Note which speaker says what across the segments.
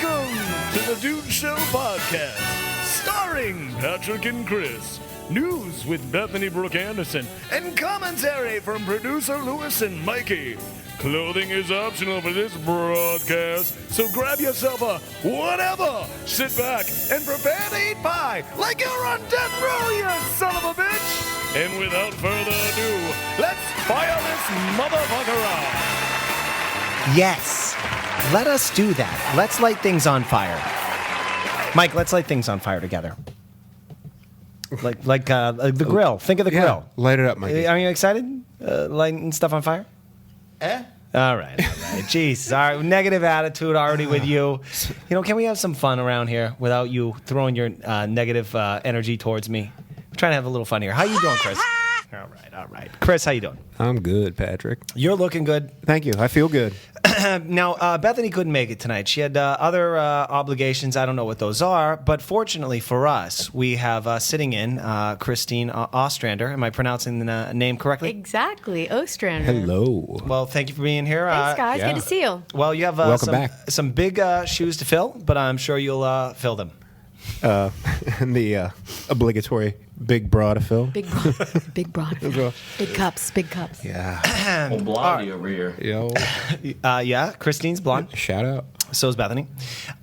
Speaker 1: Welcome to the Dude Show podcast, starring Patrick and Chris. News with Bethany Brooke Anderson and commentary from producer Lewis and Mikey. Clothing is optional for this broadcast, so grab yourself a whatever, sit back, and prepare to eat pie like you're on death row, you son of a bitch! And without further ado, let's fire this motherfucker up!
Speaker 2: Yes, let us do that. Let's light things on fire. Mike, let's light things on fire together. Like the grill. Think of the grill.
Speaker 3: Light it up, Mikey.
Speaker 2: Are you excited? Lighting stuff on fire? All right. Jeez, all right. Negative attitude already with you. You know, can we have some fun around here without you throwing your negative energy towards me? We're trying to have a little fun here. How you doing, Chris? All right. Chris, how you doing?
Speaker 3: I'm good, Patrick.
Speaker 2: You're looking good.
Speaker 3: Thank you. I feel good.
Speaker 2: Now, Bethany couldn't make it tonight. She had other obligations. I don't know what those are. But fortunately for us, we have sitting in Christine Ostrander. Am I pronouncing the name correctly?
Speaker 4: Exactly. Ostrander.
Speaker 3: Hello.
Speaker 2: Well, thank you for being here.
Speaker 4: Thanks, guys.
Speaker 3: yeah.
Speaker 4: Good to see you.
Speaker 2: Well, you have
Speaker 3: Welcome back.
Speaker 2: some big shoes to fill, but I'm sure you'll fill them.
Speaker 3: And the obligatory big bra to fill.
Speaker 4: Big broad. Big cups.
Speaker 3: Yeah.
Speaker 5: Old Blondie over here.
Speaker 3: Yo.
Speaker 2: Yeah, Christine's blonde.
Speaker 3: Shout out.
Speaker 2: So is Bethany.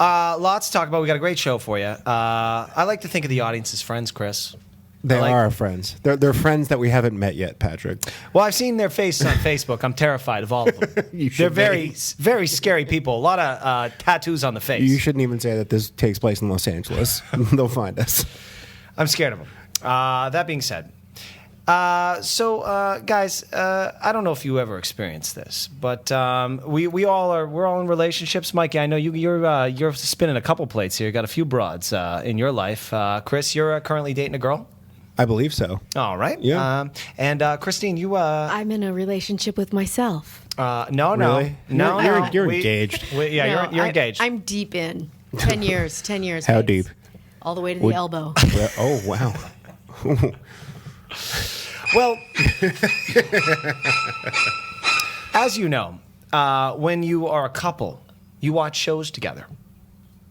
Speaker 2: Lots to talk about. We got a great show for you. I like to think of the audience as friends, Chris.
Speaker 3: They
Speaker 2: like-
Speaker 3: are our friends. They're friends that we haven't met yet, Patrick.
Speaker 2: Well, I've seen their faces on Facebook. I'm terrified of all of them.
Speaker 3: You
Speaker 2: They're
Speaker 3: should
Speaker 2: very,
Speaker 3: be.
Speaker 2: very scary people. A lot of tattoos on the face.
Speaker 3: You shouldn't even say that this takes place in Los Angeles. They'll find us.
Speaker 2: I'm scared of them. That being said, guys, I don't know if you ever experienced this, but we're all in relationships. Mikey, I know you're spinning a couple plates here. You got a few broads in your life. Chris, you're currently dating a girl.
Speaker 3: I believe so.
Speaker 2: All right.
Speaker 3: Yeah.
Speaker 2: And Christine, you.
Speaker 4: I'm in a relationship with myself.
Speaker 2: No.
Speaker 3: Really?
Speaker 2: No.
Speaker 3: You're engaged.
Speaker 4: No,
Speaker 2: You're engaged.
Speaker 4: I'm deep in. 10 years. 10 years.
Speaker 3: How
Speaker 4: babes.
Speaker 3: deep?
Speaker 4: All the way to the elbow.
Speaker 3: Oh, wow.
Speaker 2: Well, as you know, when you are a couple, you watch shows together.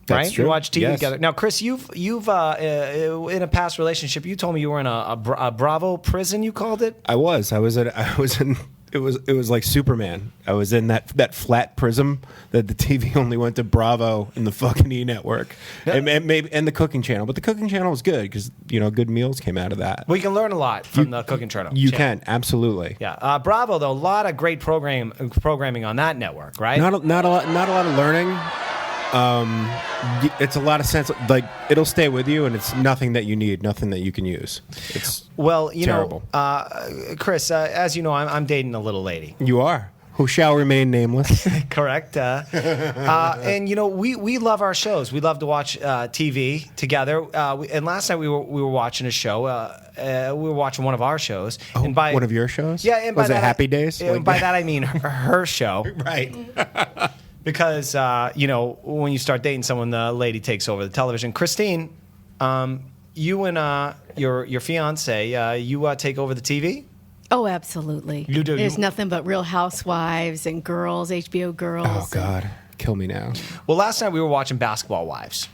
Speaker 3: That's
Speaker 2: Right?
Speaker 3: true.
Speaker 2: You watch TV
Speaker 3: Yes.
Speaker 2: together. Now, Chris, you've in a past relationship, you told me you were in a Bravo prison. You called it.
Speaker 3: I was in. It was like Superman. I was in that flat prism that the TV only went to Bravo and the fucking E Network, and the Cooking Channel. But the Cooking Channel was good because good meals came out of that.
Speaker 2: Well, you can learn a lot from the cooking channel.
Speaker 3: You can absolutely.
Speaker 2: Yeah, Bravo though, a lot of great programming on that network, right?
Speaker 3: Not a lot of learning. It's a lot of sense. Like it'll stay with you, and it's nothing that you need, nothing that you can use. It's
Speaker 2: Well,
Speaker 3: terrible.
Speaker 2: Chris, as you know, I'm dating a little lady.
Speaker 3: You are who shall remain nameless.
Speaker 2: Correct. And we love our shows. We love to watch TV together. And last night we were watching a show. We were watching one of our shows.
Speaker 3: Oh,
Speaker 2: and by
Speaker 3: one of your shows?
Speaker 2: Yeah. And by
Speaker 3: was it
Speaker 2: that,
Speaker 3: Happy Days?
Speaker 2: And by that I mean her show.
Speaker 3: Right.
Speaker 2: Because when you start dating someone, the lady takes over the television. Christine, you and your fiance, you take over the TV.
Speaker 4: Oh, absolutely.
Speaker 2: You do.
Speaker 4: There's nothing but Real Housewives and girls, HBO girls.
Speaker 3: Oh God, kill me now.
Speaker 2: Well, last night we were watching Basketball Wives.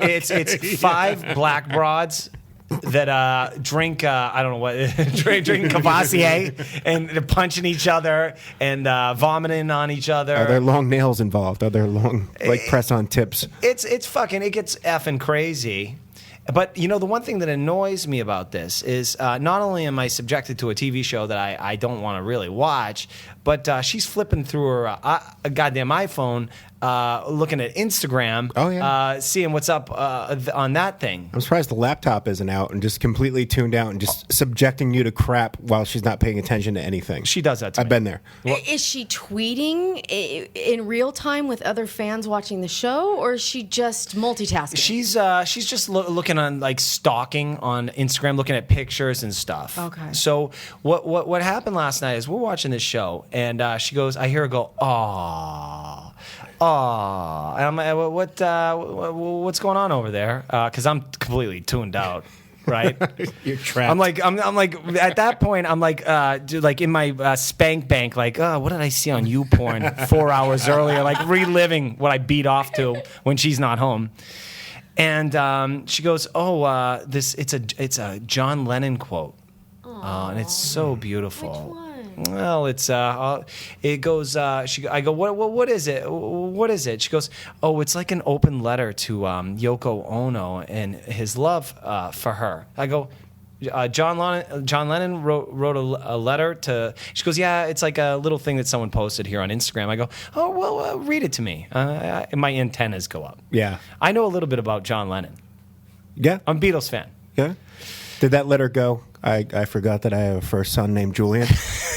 Speaker 2: It's five black broads that drink I don't know what drink Cavassier and they're punching each other and vomiting on each other.
Speaker 3: Are there long nails involved? Are there long press on tips?
Speaker 2: It gets effing crazy. But the one thing that annoys me about this is not only am I subjected to a TV show that I don't want to really watch, but she's flipping through her a goddamn iPhone, looking at Instagram,
Speaker 3: Oh, yeah.
Speaker 2: Seeing what's up on that thing.
Speaker 3: I'm surprised the laptop isn't out and just completely tuned out and just subjecting you to crap while she's not paying attention to anything.
Speaker 2: She does that to me.
Speaker 3: I've been there.
Speaker 4: Is she tweeting in real time with other fans watching the show, or is she just multitasking?
Speaker 2: She's just looking on, like, stalking on Instagram, looking at pictures and stuff.
Speaker 4: Okay.
Speaker 2: So what happened last night is we're watching this show, and she goes, I hear her go, "Aww." And I'm like, what's going on over there? Because I'm completely tuned out. right?
Speaker 3: You're trapped.
Speaker 2: I'm like at that point, I'm like, dude, like in my spank bank, like, what did I see on YouPorn 4 hours earlier? Like reliving what I beat off to when she's not home. And she goes, it's a John Lennon quote. And it's so beautiful.
Speaker 4: Which one?
Speaker 2: Well, it goes. I go, what is it? What is it? She goes, it's like an open letter to Yoko Ono and his love for her. I go, John Lennon wrote a letter to. She goes, yeah, it's like a little thing that someone posted here on Instagram. I go, read it to me. My antennas go up.
Speaker 3: Yeah.
Speaker 2: I know a little bit about John Lennon.
Speaker 3: Yeah.
Speaker 2: I'm a Beatles fan.
Speaker 3: Yeah. Did that letter go? I forgot that I have a first son named Julian.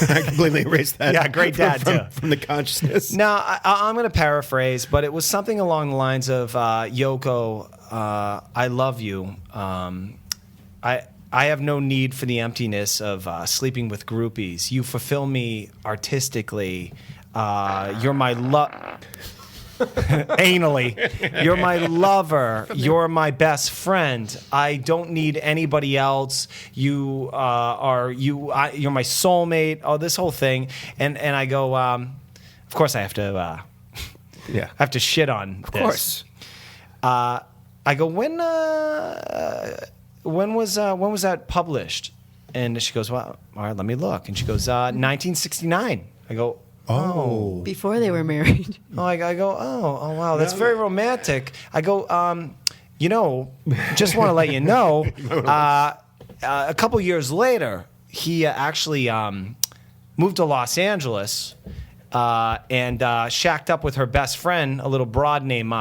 Speaker 3: I completely erased that.
Speaker 2: Yeah, great dad, too.
Speaker 3: From the consciousness.
Speaker 2: Now, I'm going to paraphrase, but it was something along the lines of, Yoko, I love you. I have no need for the emptiness of sleeping with groupies. You fulfill me artistically. You're my love. Anally, you're my lover. You're my best friend. I don't need anybody else. You're my soulmate. Oh, this whole thing, and I go. Of course, I have to.
Speaker 3: Yeah,
Speaker 2: I have to shit on.
Speaker 3: Of course.
Speaker 2: I go. When was that published? And she goes, well, all right, let me look. And she goes, 1969. I go. Oh.
Speaker 4: Before they were married.
Speaker 2: I go, wow, that's very romantic. I go, just want to let you know, a couple years later, he actually moved to Los Angeles and shacked up with her best friend, a little broad named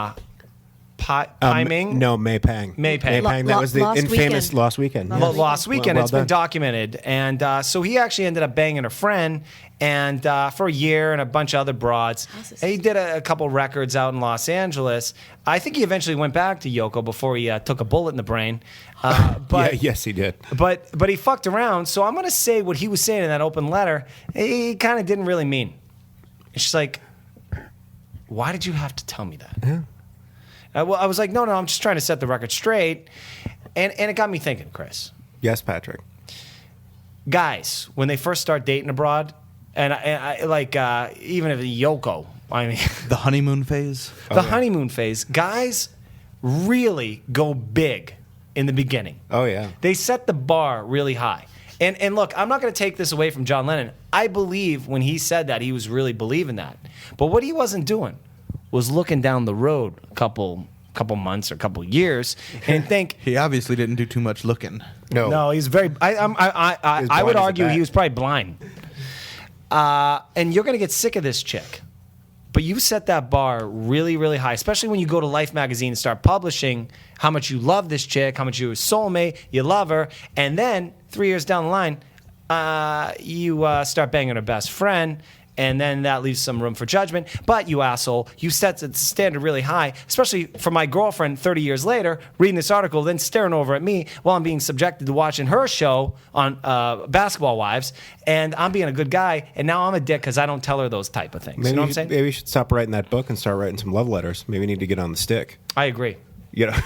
Speaker 2: Piming?
Speaker 3: No, May Pang.
Speaker 2: May Pang.
Speaker 3: That was the
Speaker 4: Lost
Speaker 3: infamous
Speaker 4: Weekend.
Speaker 3: Lost Weekend.
Speaker 2: Lost Weekend.
Speaker 3: Well
Speaker 2: It's been
Speaker 3: done.
Speaker 2: documented. And so he actually ended up banging her friend and for a year and a bunch of other broads. And he did a couple records out in Los Angeles. I think he eventually went back to Yoko before he took a bullet in the brain. But
Speaker 3: yes, he did.
Speaker 2: But he fucked around. So I'm going to say what he was saying in that open letter, he kind of didn't really mean. It's just like, why did you have to tell me that?
Speaker 3: Yeah.
Speaker 2: I was like, no, I'm just trying to set the record straight. And it got me thinking, Chris.
Speaker 3: Yes, Patrick.
Speaker 2: Guys, when they first start dating abroad, and I like, even if Yoko, I mean,
Speaker 5: The honeymoon phase?
Speaker 2: honeymoon phase, guys really go big in the beginning.
Speaker 3: Oh, yeah.
Speaker 2: They set the bar really high. And look, I'm not going to take this away from John Lennon. I believe when he said that, he was really believing that. But what he wasn't doing was looking down the road a couple months or a couple years and think
Speaker 5: He obviously didn't do too much looking.
Speaker 2: no, he's very. I would
Speaker 3: blind as a
Speaker 2: argue
Speaker 3: bat.
Speaker 2: he was probably blind. And you're going to get sick of this chick. But you set that bar really, really high, especially when you go to Life magazine and start publishing how much you love this chick, how much you're a soulmate, you love her, and then 3 years down the line, you start banging her best friend. And then that leaves some room for judgment. But you asshole, you set the standard really high, especially for my girlfriend 30 years later, reading this article, then staring over at me while I'm being subjected to watching her show on Basketball Wives. And I'm being a good guy, and now I'm a dick because I don't tell her those type of things.
Speaker 3: Maybe
Speaker 2: you know what I'm saying?
Speaker 3: Maybe you should stop writing that book and start writing some love letters. Maybe you need to get on the stick.
Speaker 2: I agree.
Speaker 3: You know.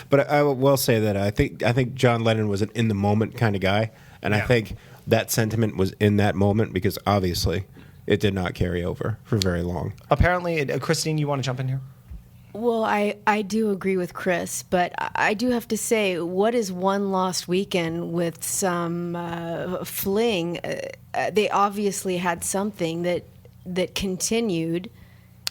Speaker 3: But I will say that I think John Lennon was an in the moment kind of guy, and I think that sentiment was in that moment because obviously it did not carry over for very long.
Speaker 2: Apparently, Christine, you want to jump in here?
Speaker 4: Well, I do agree with Chris, but I do have to say, what is one lost weekend with some fling? They obviously had something that continued.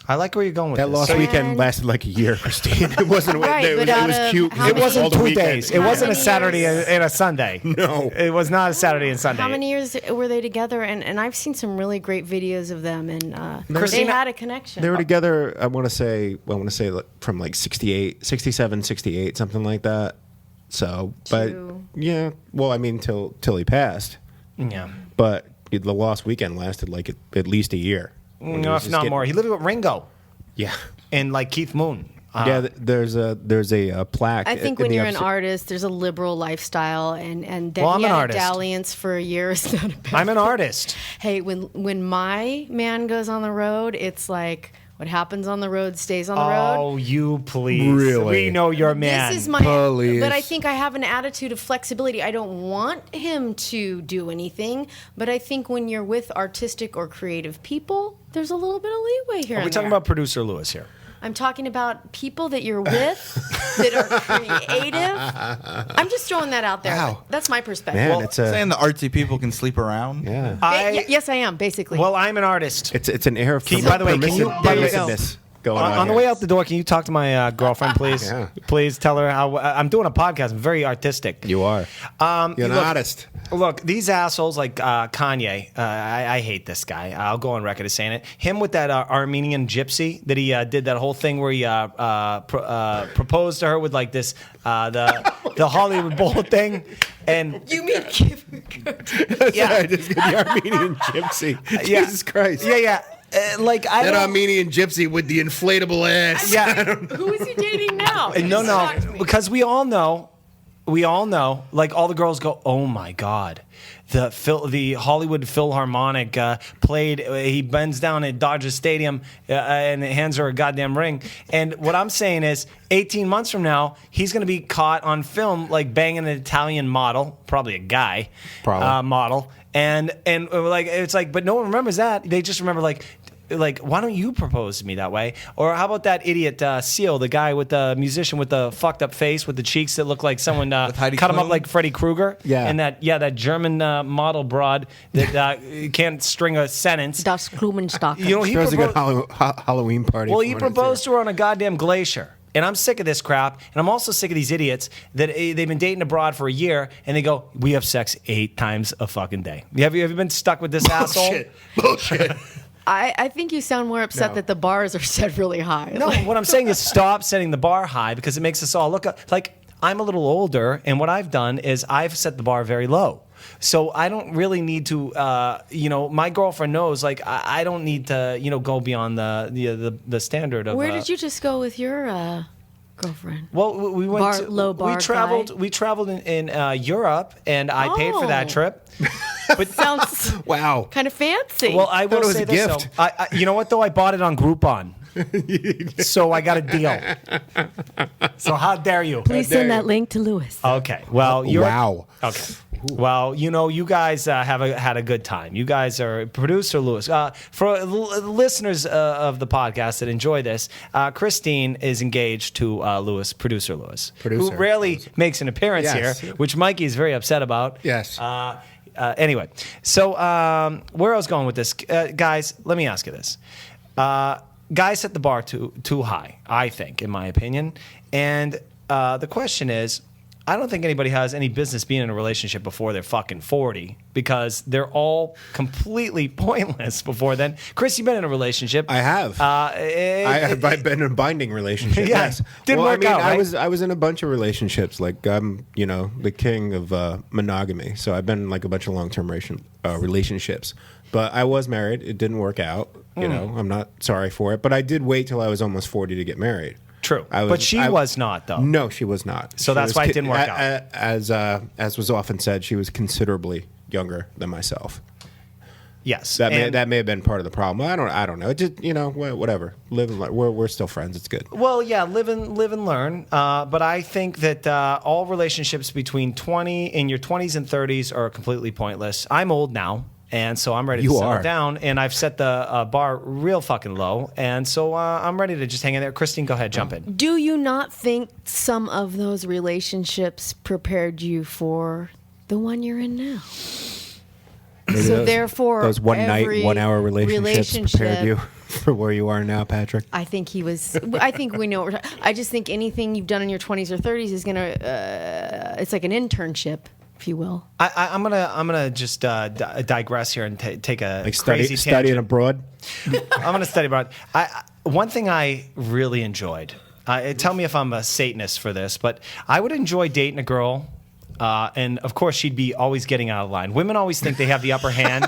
Speaker 2: I like where you're going with
Speaker 3: That
Speaker 2: this.
Speaker 3: lost
Speaker 2: So-
Speaker 3: weekend lasted like a year, Christine. It wasn't.
Speaker 4: Right,
Speaker 3: it was,
Speaker 4: but
Speaker 3: it was
Speaker 4: out of
Speaker 3: cute.
Speaker 4: how
Speaker 2: It
Speaker 4: many-
Speaker 2: wasn't
Speaker 3: all the
Speaker 2: 2
Speaker 3: weekend.
Speaker 2: days. It wasn't a
Speaker 4: many
Speaker 2: Saturday
Speaker 4: years?
Speaker 2: and a Sunday.
Speaker 3: No.
Speaker 2: It was not a Saturday and Sunday.
Speaker 4: How many years were they together? And I've seen some really great videos of them, and they
Speaker 2: Christina-
Speaker 4: had a connection.
Speaker 3: They were together. I want to say like from like 68, 67, 68, something like that. So, but
Speaker 4: True.
Speaker 3: yeah. Well, I mean, till he passed.
Speaker 2: Yeah.
Speaker 3: But the lost weekend lasted like at least a year. When he
Speaker 2: No,
Speaker 3: was
Speaker 2: if
Speaker 3: just
Speaker 2: not
Speaker 3: getting-
Speaker 2: more. He lived with Ringo
Speaker 3: Yeah.
Speaker 2: and like Keith Moon.
Speaker 3: Yeah, there's a plaque.
Speaker 4: I think
Speaker 3: in
Speaker 4: when
Speaker 3: the
Speaker 4: you're an
Speaker 3: upstairs-
Speaker 4: artist, there's a liberal lifestyle, and that
Speaker 2: Well, I'm
Speaker 4: he
Speaker 2: an
Speaker 4: had
Speaker 2: artist.
Speaker 4: a dalliance for a year is not a bad
Speaker 2: I'm an
Speaker 4: thing.
Speaker 2: artist.
Speaker 4: Hey, when my man goes on the road, it's like, What happens on the road stays on the road.
Speaker 2: Oh, you please.
Speaker 3: Really?
Speaker 2: We know your man.
Speaker 4: This is my,
Speaker 3: Police.
Speaker 4: but I think I have an attitude of flexibility. I don't want him to do anything, but I think when you're with artistic or creative people, there's a little bit of leeway here.
Speaker 2: Are we
Speaker 4: and
Speaker 2: talking
Speaker 4: there.
Speaker 2: about producer Lewis here?
Speaker 4: I'm talking about people that you're with that are creative. I'm just throwing that out there.
Speaker 5: Wow.
Speaker 4: That's my perspective.
Speaker 3: Man,
Speaker 2: Well,
Speaker 3: it's a
Speaker 5: Saying the artsy people can sleep around.
Speaker 3: yeah.
Speaker 4: Yes, I am, basically.
Speaker 2: Well, I'm an artist.
Speaker 3: It's an air of
Speaker 2: By the way, can you- there you go.
Speaker 3: permissiveness going
Speaker 2: On the
Speaker 3: here.
Speaker 2: way out the door, can you talk to my girlfriend, please?
Speaker 3: Yeah.
Speaker 2: Please tell her how I'm doing a podcast. I'm very artistic.
Speaker 3: You are. You're an
Speaker 2: look-
Speaker 3: artist.
Speaker 2: Look, these assholes like Kanye, I hate this guy. I'll go on record as saying it. Him with that Armenian gypsy that he did that whole thing where he proposed to her with like this, the Hollywood Bowl thing. And
Speaker 4: you mean
Speaker 2: yeah,
Speaker 3: Sorry, just get the Armenian gypsy. Jesus Christ.
Speaker 2: yeah. Like I
Speaker 3: That
Speaker 2: don't.
Speaker 3: Armenian gypsy with the inflatable ass.
Speaker 2: Yeah.
Speaker 4: who is he dating now?
Speaker 2: No, because we all know, like all the girls go, oh my God, the Hollywood Philharmonic played, he bends down at Dodger Stadium and hands her a goddamn ring. And what I'm saying is 18 months from now, he's going to be caught on film like banging an Italian model, probably a guy, model. And like, it's like, but no one remembers that. They just remember like, why don't you propose to me that way? Or how about that idiot Seal, the guy with the musician with the fucked up face with the cheeks that look like someone cut
Speaker 5: Heidi
Speaker 2: him up
Speaker 5: Klum?
Speaker 2: like Freddy Krueger?
Speaker 3: Yeah.
Speaker 2: And that German model broad that can't string a sentence.
Speaker 4: Das Blumenstock.
Speaker 2: You know, he
Speaker 3: Throws a good
Speaker 2: proposed,
Speaker 3: Halloween party.
Speaker 2: well,
Speaker 3: for
Speaker 2: he
Speaker 3: when it's
Speaker 2: proposed
Speaker 3: here.
Speaker 2: to her on a goddamn glacier. And I'm sick of this crap. And I'm also sick of these idiots that they've been dating abroad for a year and they go, we have sex 8 times a fucking day. Have you ever been stuck with this asshole?
Speaker 3: Bullshit.
Speaker 4: I think you sound more upset
Speaker 3: No.
Speaker 4: that the bars are set really high.
Speaker 2: No, what I'm saying is stop setting the bar high because it makes us all look like I'm a little older, and what I've done is I've set the bar very low. So I don't really need to, my girlfriend knows, like, I don't need to, go beyond the standard of.
Speaker 4: Where did you just go with your girlfriend?
Speaker 2: Well, we went
Speaker 4: Bar-
Speaker 2: to,
Speaker 4: low bar
Speaker 2: we traveled.
Speaker 4: guy?
Speaker 2: We traveled in Europe, and I paid for that
Speaker 4: Oh.
Speaker 2: trip. But
Speaker 4: Sounds
Speaker 3: Wow.
Speaker 4: kind of fancy.
Speaker 2: well, I will
Speaker 3: it was
Speaker 2: say
Speaker 3: a
Speaker 2: this
Speaker 3: gift.
Speaker 2: though. You know what though? I bought it on Groupon, so I got a deal. So how dare you?
Speaker 4: please send that link to Lewis.
Speaker 2: Okay. Well, you're
Speaker 3: Wow.
Speaker 2: Okay. Well, you guys had a good time. You guys are producer Lewis. For listeners of the podcast that enjoy this, Christine is engaged to Lewis, producer Lewis, who
Speaker 3: Producer
Speaker 2: rarely
Speaker 3: Lewis.
Speaker 2: makes an appearance
Speaker 3: Yes.
Speaker 2: here, which Mikey is very upset about.
Speaker 3: Yes.
Speaker 2: Anyway, so where I was going with this, guys, let me ask you this. Guys set the bar too high, I think, in my opinion. And the question is, I don't think anybody has any business being in a relationship before they're fucking 40 because they're all completely pointless before then. Chris, you've been in a relationship.
Speaker 3: I have. I've been in a binding relationship.
Speaker 2: Yeah.
Speaker 3: Yes.
Speaker 2: Didn't work out, right?
Speaker 3: I was in a bunch of relationships. Like I'm, the king of monogamy. So I've been in like a bunch of long-term relationships. But I was married. It didn't work out. I'm not sorry for it. But I did wait till I was almost 40 to get married.
Speaker 2: True. But she was not, though.
Speaker 3: No, she was not.
Speaker 2: So
Speaker 3: She
Speaker 2: that's
Speaker 3: was
Speaker 2: why it didn't work out.
Speaker 3: As was often said, she was considerably younger than myself.
Speaker 2: Yes.
Speaker 3: That
Speaker 2: And-
Speaker 3: may have been part of the problem. I don't know. It just whatever. Live and learn. We're still friends. It's good.
Speaker 2: Well, yeah, live and learn. But I think that all relationships between in your 20s and 30s are completely pointless. I'm old now, and so I'm ready to settle down. And I've set the bar real fucking low, and so I'm ready to just hang in there. Christine, go ahead, jump in.
Speaker 4: Do you not think some of those relationships prepared you for the one you're in now?
Speaker 3: Maybe
Speaker 4: So therefore,
Speaker 3: those 1 night,
Speaker 4: every
Speaker 3: 1 hour relationships prepared you
Speaker 4: relationship-
Speaker 3: for where you are now, Patrick.
Speaker 4: I think he was. I think we know. I just think anything you've done in your 20s or 30s is gonna. It's like an internship, if you will.
Speaker 2: I'm gonna just digress here and take a
Speaker 3: Like
Speaker 2: crazy
Speaker 3: studying
Speaker 2: tangent.
Speaker 3: abroad.
Speaker 2: I'm gonna study abroad. One thing I really enjoyed. Tell me if I'm a Satanist for this, but I would enjoy dating a girl. And of course, she'd be always getting out of line. Women always think they have the upper hand.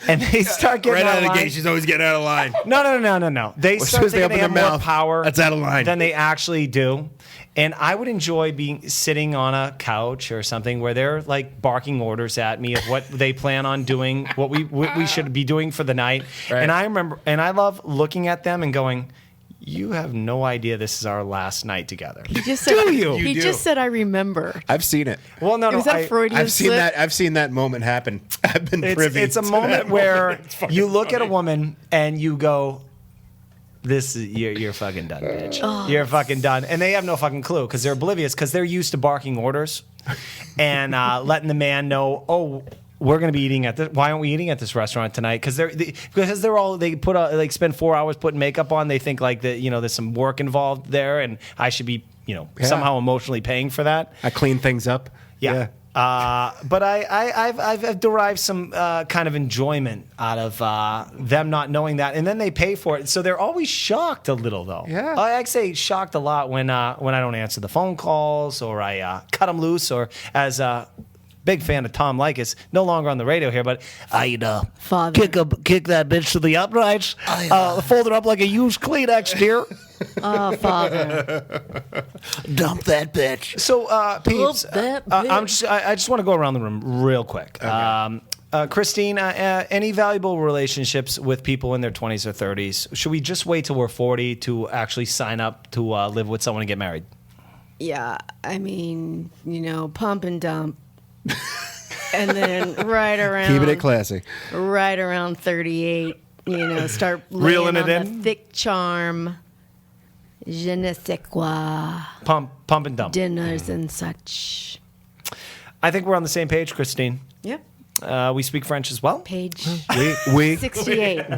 Speaker 2: and they start getting
Speaker 3: right out of the
Speaker 2: line.
Speaker 3: gate. She's always getting out of line.
Speaker 2: No. They
Speaker 3: As
Speaker 2: start
Speaker 3: soon as they
Speaker 2: thinking they
Speaker 3: open
Speaker 2: have
Speaker 3: their
Speaker 2: more
Speaker 3: mouth,
Speaker 2: power.
Speaker 3: that's out of line.
Speaker 2: Than they actually do. And I would enjoy sitting on a couch or something where they're like barking orders at me of what they plan on doing, what we should be doing for the night.
Speaker 3: Right.
Speaker 2: And I love looking at them and going, you have no idea this is our last night together.
Speaker 4: He just said,
Speaker 2: Do you?
Speaker 4: He
Speaker 3: You
Speaker 4: just
Speaker 3: do.
Speaker 4: said, I remember.
Speaker 3: I've seen it.
Speaker 2: Well, no.
Speaker 4: Was that a Freudian
Speaker 3: I've seen
Speaker 4: slip?
Speaker 3: that. I've seen that moment happen. I've been privy.
Speaker 2: It's a
Speaker 3: to
Speaker 2: moment
Speaker 3: that
Speaker 2: where
Speaker 3: It's fucking
Speaker 2: you look at a
Speaker 3: funny.
Speaker 2: woman and you go, you're fucking done, bitch. You're fucking done. And they have no fucking clue because they're oblivious because they're used to barking orders and letting the man know, oh, we're going to be eating at this. Why aren't we eating at this restaurant tonight? Because they spend 4 hours putting makeup on. They think like that, there's some work involved there and I should be, somehow emotionally paying for that.
Speaker 3: I clean things up.
Speaker 2: Yeah. But I've derived some kind of enjoyment out of them not knowing that, and then they pay for it, so they're always shocked a little, though.
Speaker 3: Yeah.
Speaker 2: I say shocked a lot when I don't answer the phone calls or I cut them loose, or as big fan of Tom Likas, no longer on the radio here, but I'd
Speaker 4: Father.
Speaker 2: kick that bitch to the uprights, fold it up like a used Kleenex, dear.
Speaker 4: Oh, Father.
Speaker 5: Dump that bitch.
Speaker 2: So, Peeps,
Speaker 4: that
Speaker 2: I just want to go around the room real quick.
Speaker 3: Okay.
Speaker 2: Christine, any valuable relationships with people in their 20s or 30s? Should we just wait till we're 40 to actually sign up to live with someone and get married?
Speaker 4: Yeah, I mean, pump and dump. And then right around
Speaker 3: Keeping it classy.
Speaker 4: right around 38, start
Speaker 2: Reeling
Speaker 4: laying
Speaker 2: it
Speaker 4: on
Speaker 2: in?
Speaker 4: the thick charm. Je ne sais quoi.
Speaker 2: Pump and dump.
Speaker 4: Dinners and such.
Speaker 2: I think we're on the same page, Christine.
Speaker 4: Yep.
Speaker 2: We speak French as well.
Speaker 4: Page
Speaker 3: We
Speaker 4: 68.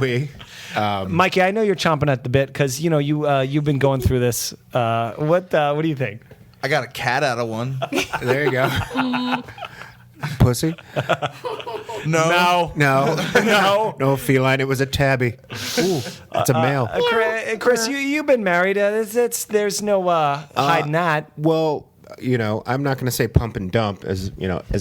Speaker 2: Mikey, I know you're chomping at the bit because you've been going through this. What do you think?
Speaker 5: I got a cat out of one.
Speaker 3: There you go. Pussy?
Speaker 2: No.
Speaker 3: No, feline. It was a tabby. Ooh, it's a male.
Speaker 2: Chris, you've been married. There's no hiding that.
Speaker 3: Well, I'm not going to say pump and dump as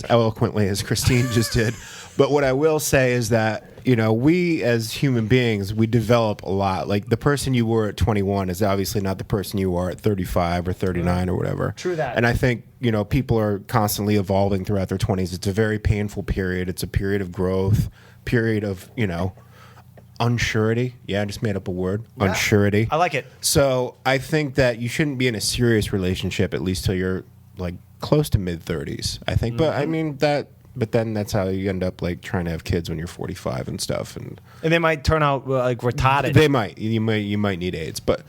Speaker 3: eloquently as Christine just did. But what I will say is that, we as human beings, we develop a lot. Like the person you were at 21 is obviously not the person you are at 35 or 39 or whatever.
Speaker 2: True that.
Speaker 3: And I think, people are constantly evolving throughout their 20s. It's a very painful period. It's a period of growth, period of, unsurety. Yeah, I just made up a word. Yeah. Unsurety.
Speaker 2: I like it.
Speaker 3: So I think that you shouldn't be in a serious relationship at least till you're like close to mid 30s. I think, but I mean but then that's how you end up like trying to have kids when you're 45 and stuff, and
Speaker 2: they might turn out like retarded.
Speaker 3: They might. You might need AIDS, but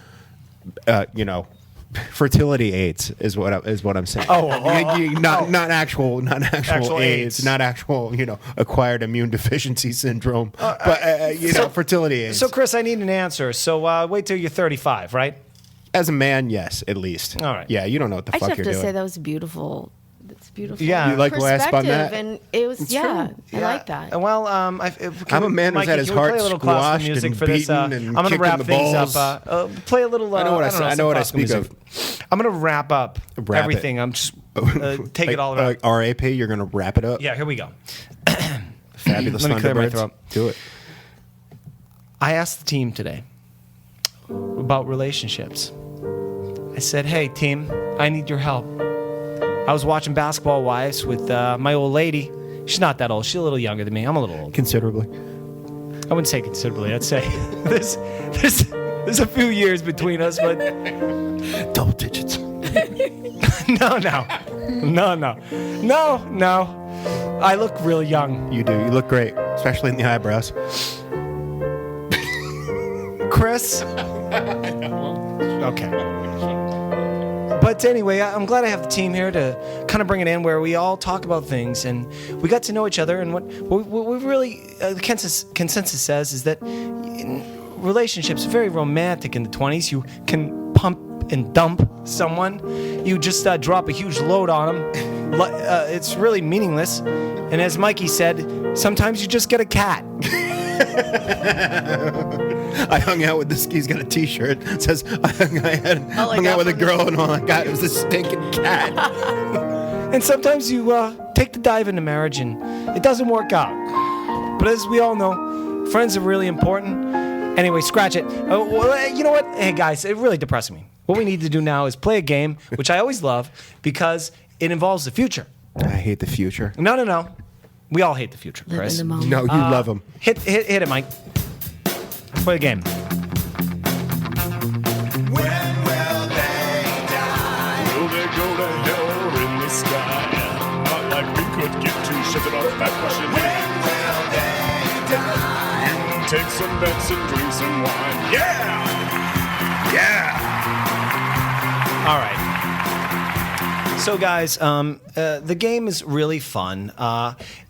Speaker 3: fertility aids is what I'm saying. Not actual AIDS, not actual acquired immune deficiency syndrome, but fertility aids.
Speaker 2: So Chris, I need an answer. So wait till you're 35, right?
Speaker 3: As a man, yes, at least.
Speaker 2: All right.
Speaker 3: Yeah, you don't know what the
Speaker 4: I
Speaker 3: fuck
Speaker 4: just
Speaker 3: you're
Speaker 4: have to
Speaker 3: doing.
Speaker 4: say that was beautiful. That's beautiful.
Speaker 2: Yeah. You
Speaker 3: like the way I spun that?
Speaker 4: Perspective, and it was I like that.
Speaker 2: Well,
Speaker 3: I'm a man who's had his heart squashed and beaten and
Speaker 2: I'm going to
Speaker 3: kicked
Speaker 2: wrap
Speaker 3: in the
Speaker 2: things
Speaker 3: balls.
Speaker 2: up. Play a little.
Speaker 3: I know what I know what I speak of.
Speaker 2: I'm going to wrap up
Speaker 3: Wrap
Speaker 2: everything.
Speaker 3: it.
Speaker 2: I'm just take it all around.
Speaker 3: RAP, you're going to wrap it up?
Speaker 2: Yeah, here we go.
Speaker 3: Fabulous
Speaker 2: Let me clear my
Speaker 3: Thunderbirds.
Speaker 2: throat.
Speaker 3: Do it.
Speaker 2: I asked the team today about relationships. I said, hey, team, I need your help. I was watching Basketball Wives with my old lady. She's not that old. She's a little younger than me. I'm a little older.
Speaker 3: Considerably.
Speaker 2: I wouldn't say considerably. I'd say there's a few years between us, but
Speaker 3: Double digits.
Speaker 2: no. I look real young.
Speaker 3: You do. You look great, especially in the eyebrows.
Speaker 2: Chris? Okay. But anyway, I'm glad I have the team here to kind of bring it in where we all talk about things and we got to know each other. And what we really, the consensus says is that relationships are very romantic in the 20s. You can pump and dump someone. You just drop a huge load on them. It's really meaningless. And as Mikey said, sometimes you just get a cat.
Speaker 3: I hung out with this. He's got a T-shirt that says I hung out with a girl, and all I got was this stinking cat.
Speaker 2: And sometimes you take the dive into marriage, and it doesn't work out. But as we all know, friends are really important. Anyway, scratch it. Well, you know what? Hey, guys, it really depressing me. What we need to do now is play a game, which I always love, because it involves the future.
Speaker 3: I hate the future.
Speaker 2: No. We all hate the future,
Speaker 4: Live
Speaker 2: Chris.
Speaker 4: in the moment.
Speaker 3: No, you love him.
Speaker 2: Hit it, Mike. Play the game.
Speaker 1: When will they die? Will they go to hell in the sky? Not like we could get to ship it off that question. When will they die? You take some bets and drink some wine. Yeah!
Speaker 2: All right. So, guys, the game is really fun.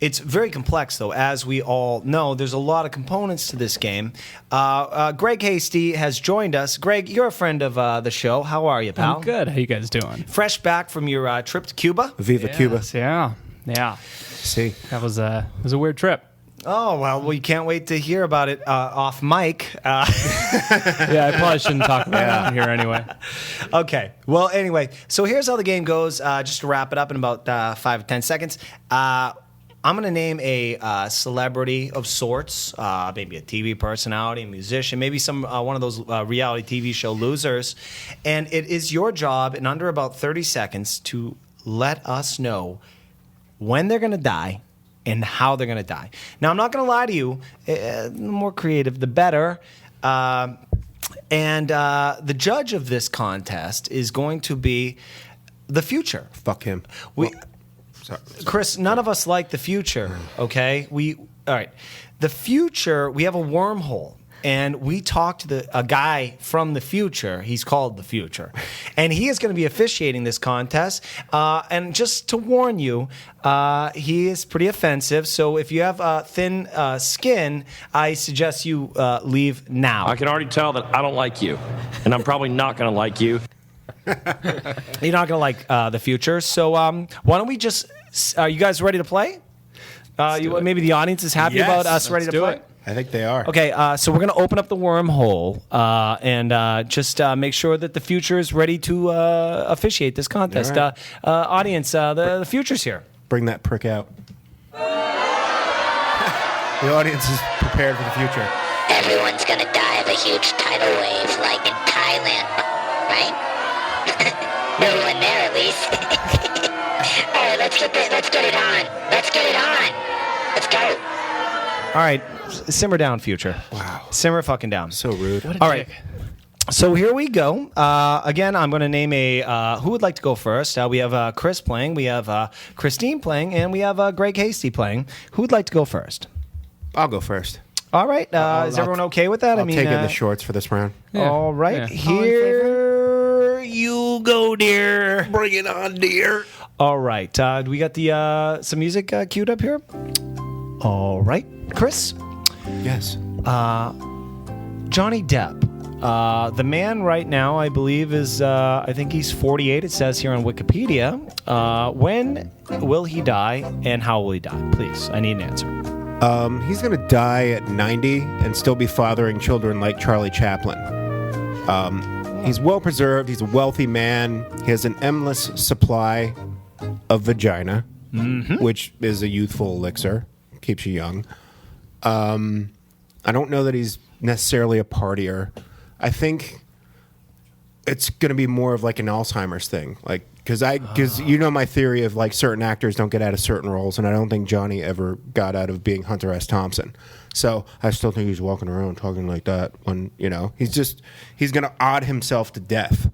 Speaker 2: It's very complex, though. As we all know, there's a lot of components to this game. Greg Hasty has joined us. Greg, you're a friend of the show. How are you, pal?
Speaker 6: I'm good. How you guys doing?
Speaker 2: Fresh back from your trip to Cuba?
Speaker 3: Viva Cuba.
Speaker 6: Yeah.
Speaker 3: See,
Speaker 6: That was a weird trip.
Speaker 2: Oh, well, you can't wait to hear about it off mic.
Speaker 6: Yeah, I probably shouldn't talk about it here anyway.
Speaker 2: Okay. Well, anyway, so here's how the game goes. Just to wrap it up in about 5 or 10 seconds. I'm going to name a celebrity of sorts, maybe a TV personality, a musician, maybe some one of those reality TV show losers. And it is your job in under about 30 seconds to let us know when they're going to die and how they're going to die. Now, I'm not going to lie to you. The more creative, the better. And the judge of this contest is going to be the future.
Speaker 3: fuck him. Sorry.
Speaker 2: Chris, none of us like the future, okay? All right. The future, we have a wormhole. And we talked to a guy from the future. He's called the future. And he is going to be officiating this contest. And just to warn you, he is pretty offensive. So if you have thin skin, I suggest you leave now.
Speaker 7: I can already tell that I don't like you, and I'm probably not going to like you.
Speaker 2: You're not going to like the future. So why don't we just... Are you guys ready to play? Maybe the audience is happy
Speaker 3: Yes,
Speaker 2: about us ready to
Speaker 6: do
Speaker 2: play?
Speaker 6: it.
Speaker 3: I think they are.
Speaker 2: Okay, so we're going to open up the wormhole and just make sure that the future is ready to officiate this contest.
Speaker 3: All right.
Speaker 2: Audience, the future's here.
Speaker 3: Bring that prick out. The audience is prepared for the future.
Speaker 8: Everyone's gonna die of a huge tidal wave like in Thailand, right? No one there at least. Alright, let's get it on. Let's get it on. Let's go.
Speaker 2: All right, simmer down, future.
Speaker 3: Wow.
Speaker 2: Simmer fucking down.
Speaker 3: So rude.
Speaker 2: All right. So here we go. Again, I'm going to name who would like to go first? We have Chris playing, we have Christine playing, and we have Greg Hasty playing. Who would like to go first?
Speaker 3: I'll go first.
Speaker 2: All right. Is everyone okay with that?
Speaker 3: I'll take in the shorts for this round.
Speaker 6: Yeah.
Speaker 2: All right.
Speaker 6: Yeah.
Speaker 2: Here you go, dear.
Speaker 5: Bring it on, dear.
Speaker 2: All right. Do we got the some music queued up here? All right. Chris?
Speaker 3: Yes.
Speaker 2: Johnny Depp. The man right now, I believe, is, I think he's 48, it says here on Wikipedia. When will he die and how will he die? Please, I need an answer.
Speaker 3: He's going to die at 90 and still be fathering children like Charlie Chaplin. He's well preserved. He's a wealthy man. He has an endless supply of vagina, which is a youthful elixir. Keeps you young. I don't know that he's necessarily a partier. I think it's going to be more of like an Alzheimer's thing. Like, because you know my theory of like certain actors don't get out of certain roles, and I don't think Johnny ever got out of being Hunter S. Thompson. So I still think he's walking around talking like that when, he's going to odd himself to death.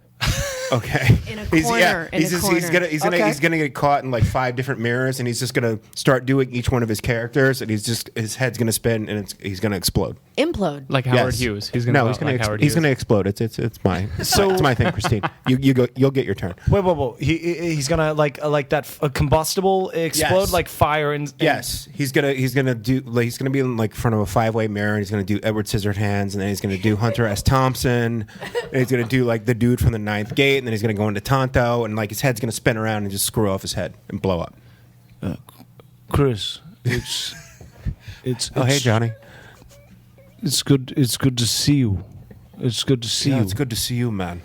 Speaker 3: Okay.
Speaker 4: In a corner.
Speaker 3: He's gonna get caught in like 5 different mirrors, and he's just gonna start doing each one of his characters, and his head's gonna spin, and he's gonna explode.
Speaker 4: Implode.
Speaker 6: Like Howard
Speaker 3: Yes.
Speaker 6: Hughes. He's gonna
Speaker 3: He's gonna explode. It's my thing, Christine. You go. You'll get your turn.
Speaker 2: Wait. He's gonna like that combustible explode
Speaker 3: Yes.
Speaker 2: like fire and
Speaker 3: Yes, he's gonna be in like front of a 5-way mirror, and he's gonna do Edward Scissorhands, and then he's gonna do Hunter S. Thompson, and he's gonna do like the dude from the Ninth Gate, and then he's gonna go into Tonto, and like his head's gonna spin around and just screw off his head and blow up.
Speaker 9: Chris, it's
Speaker 3: Oh, hey Johnny.
Speaker 9: it's good to see you. It's good to see you.
Speaker 3: It's good to see you, man.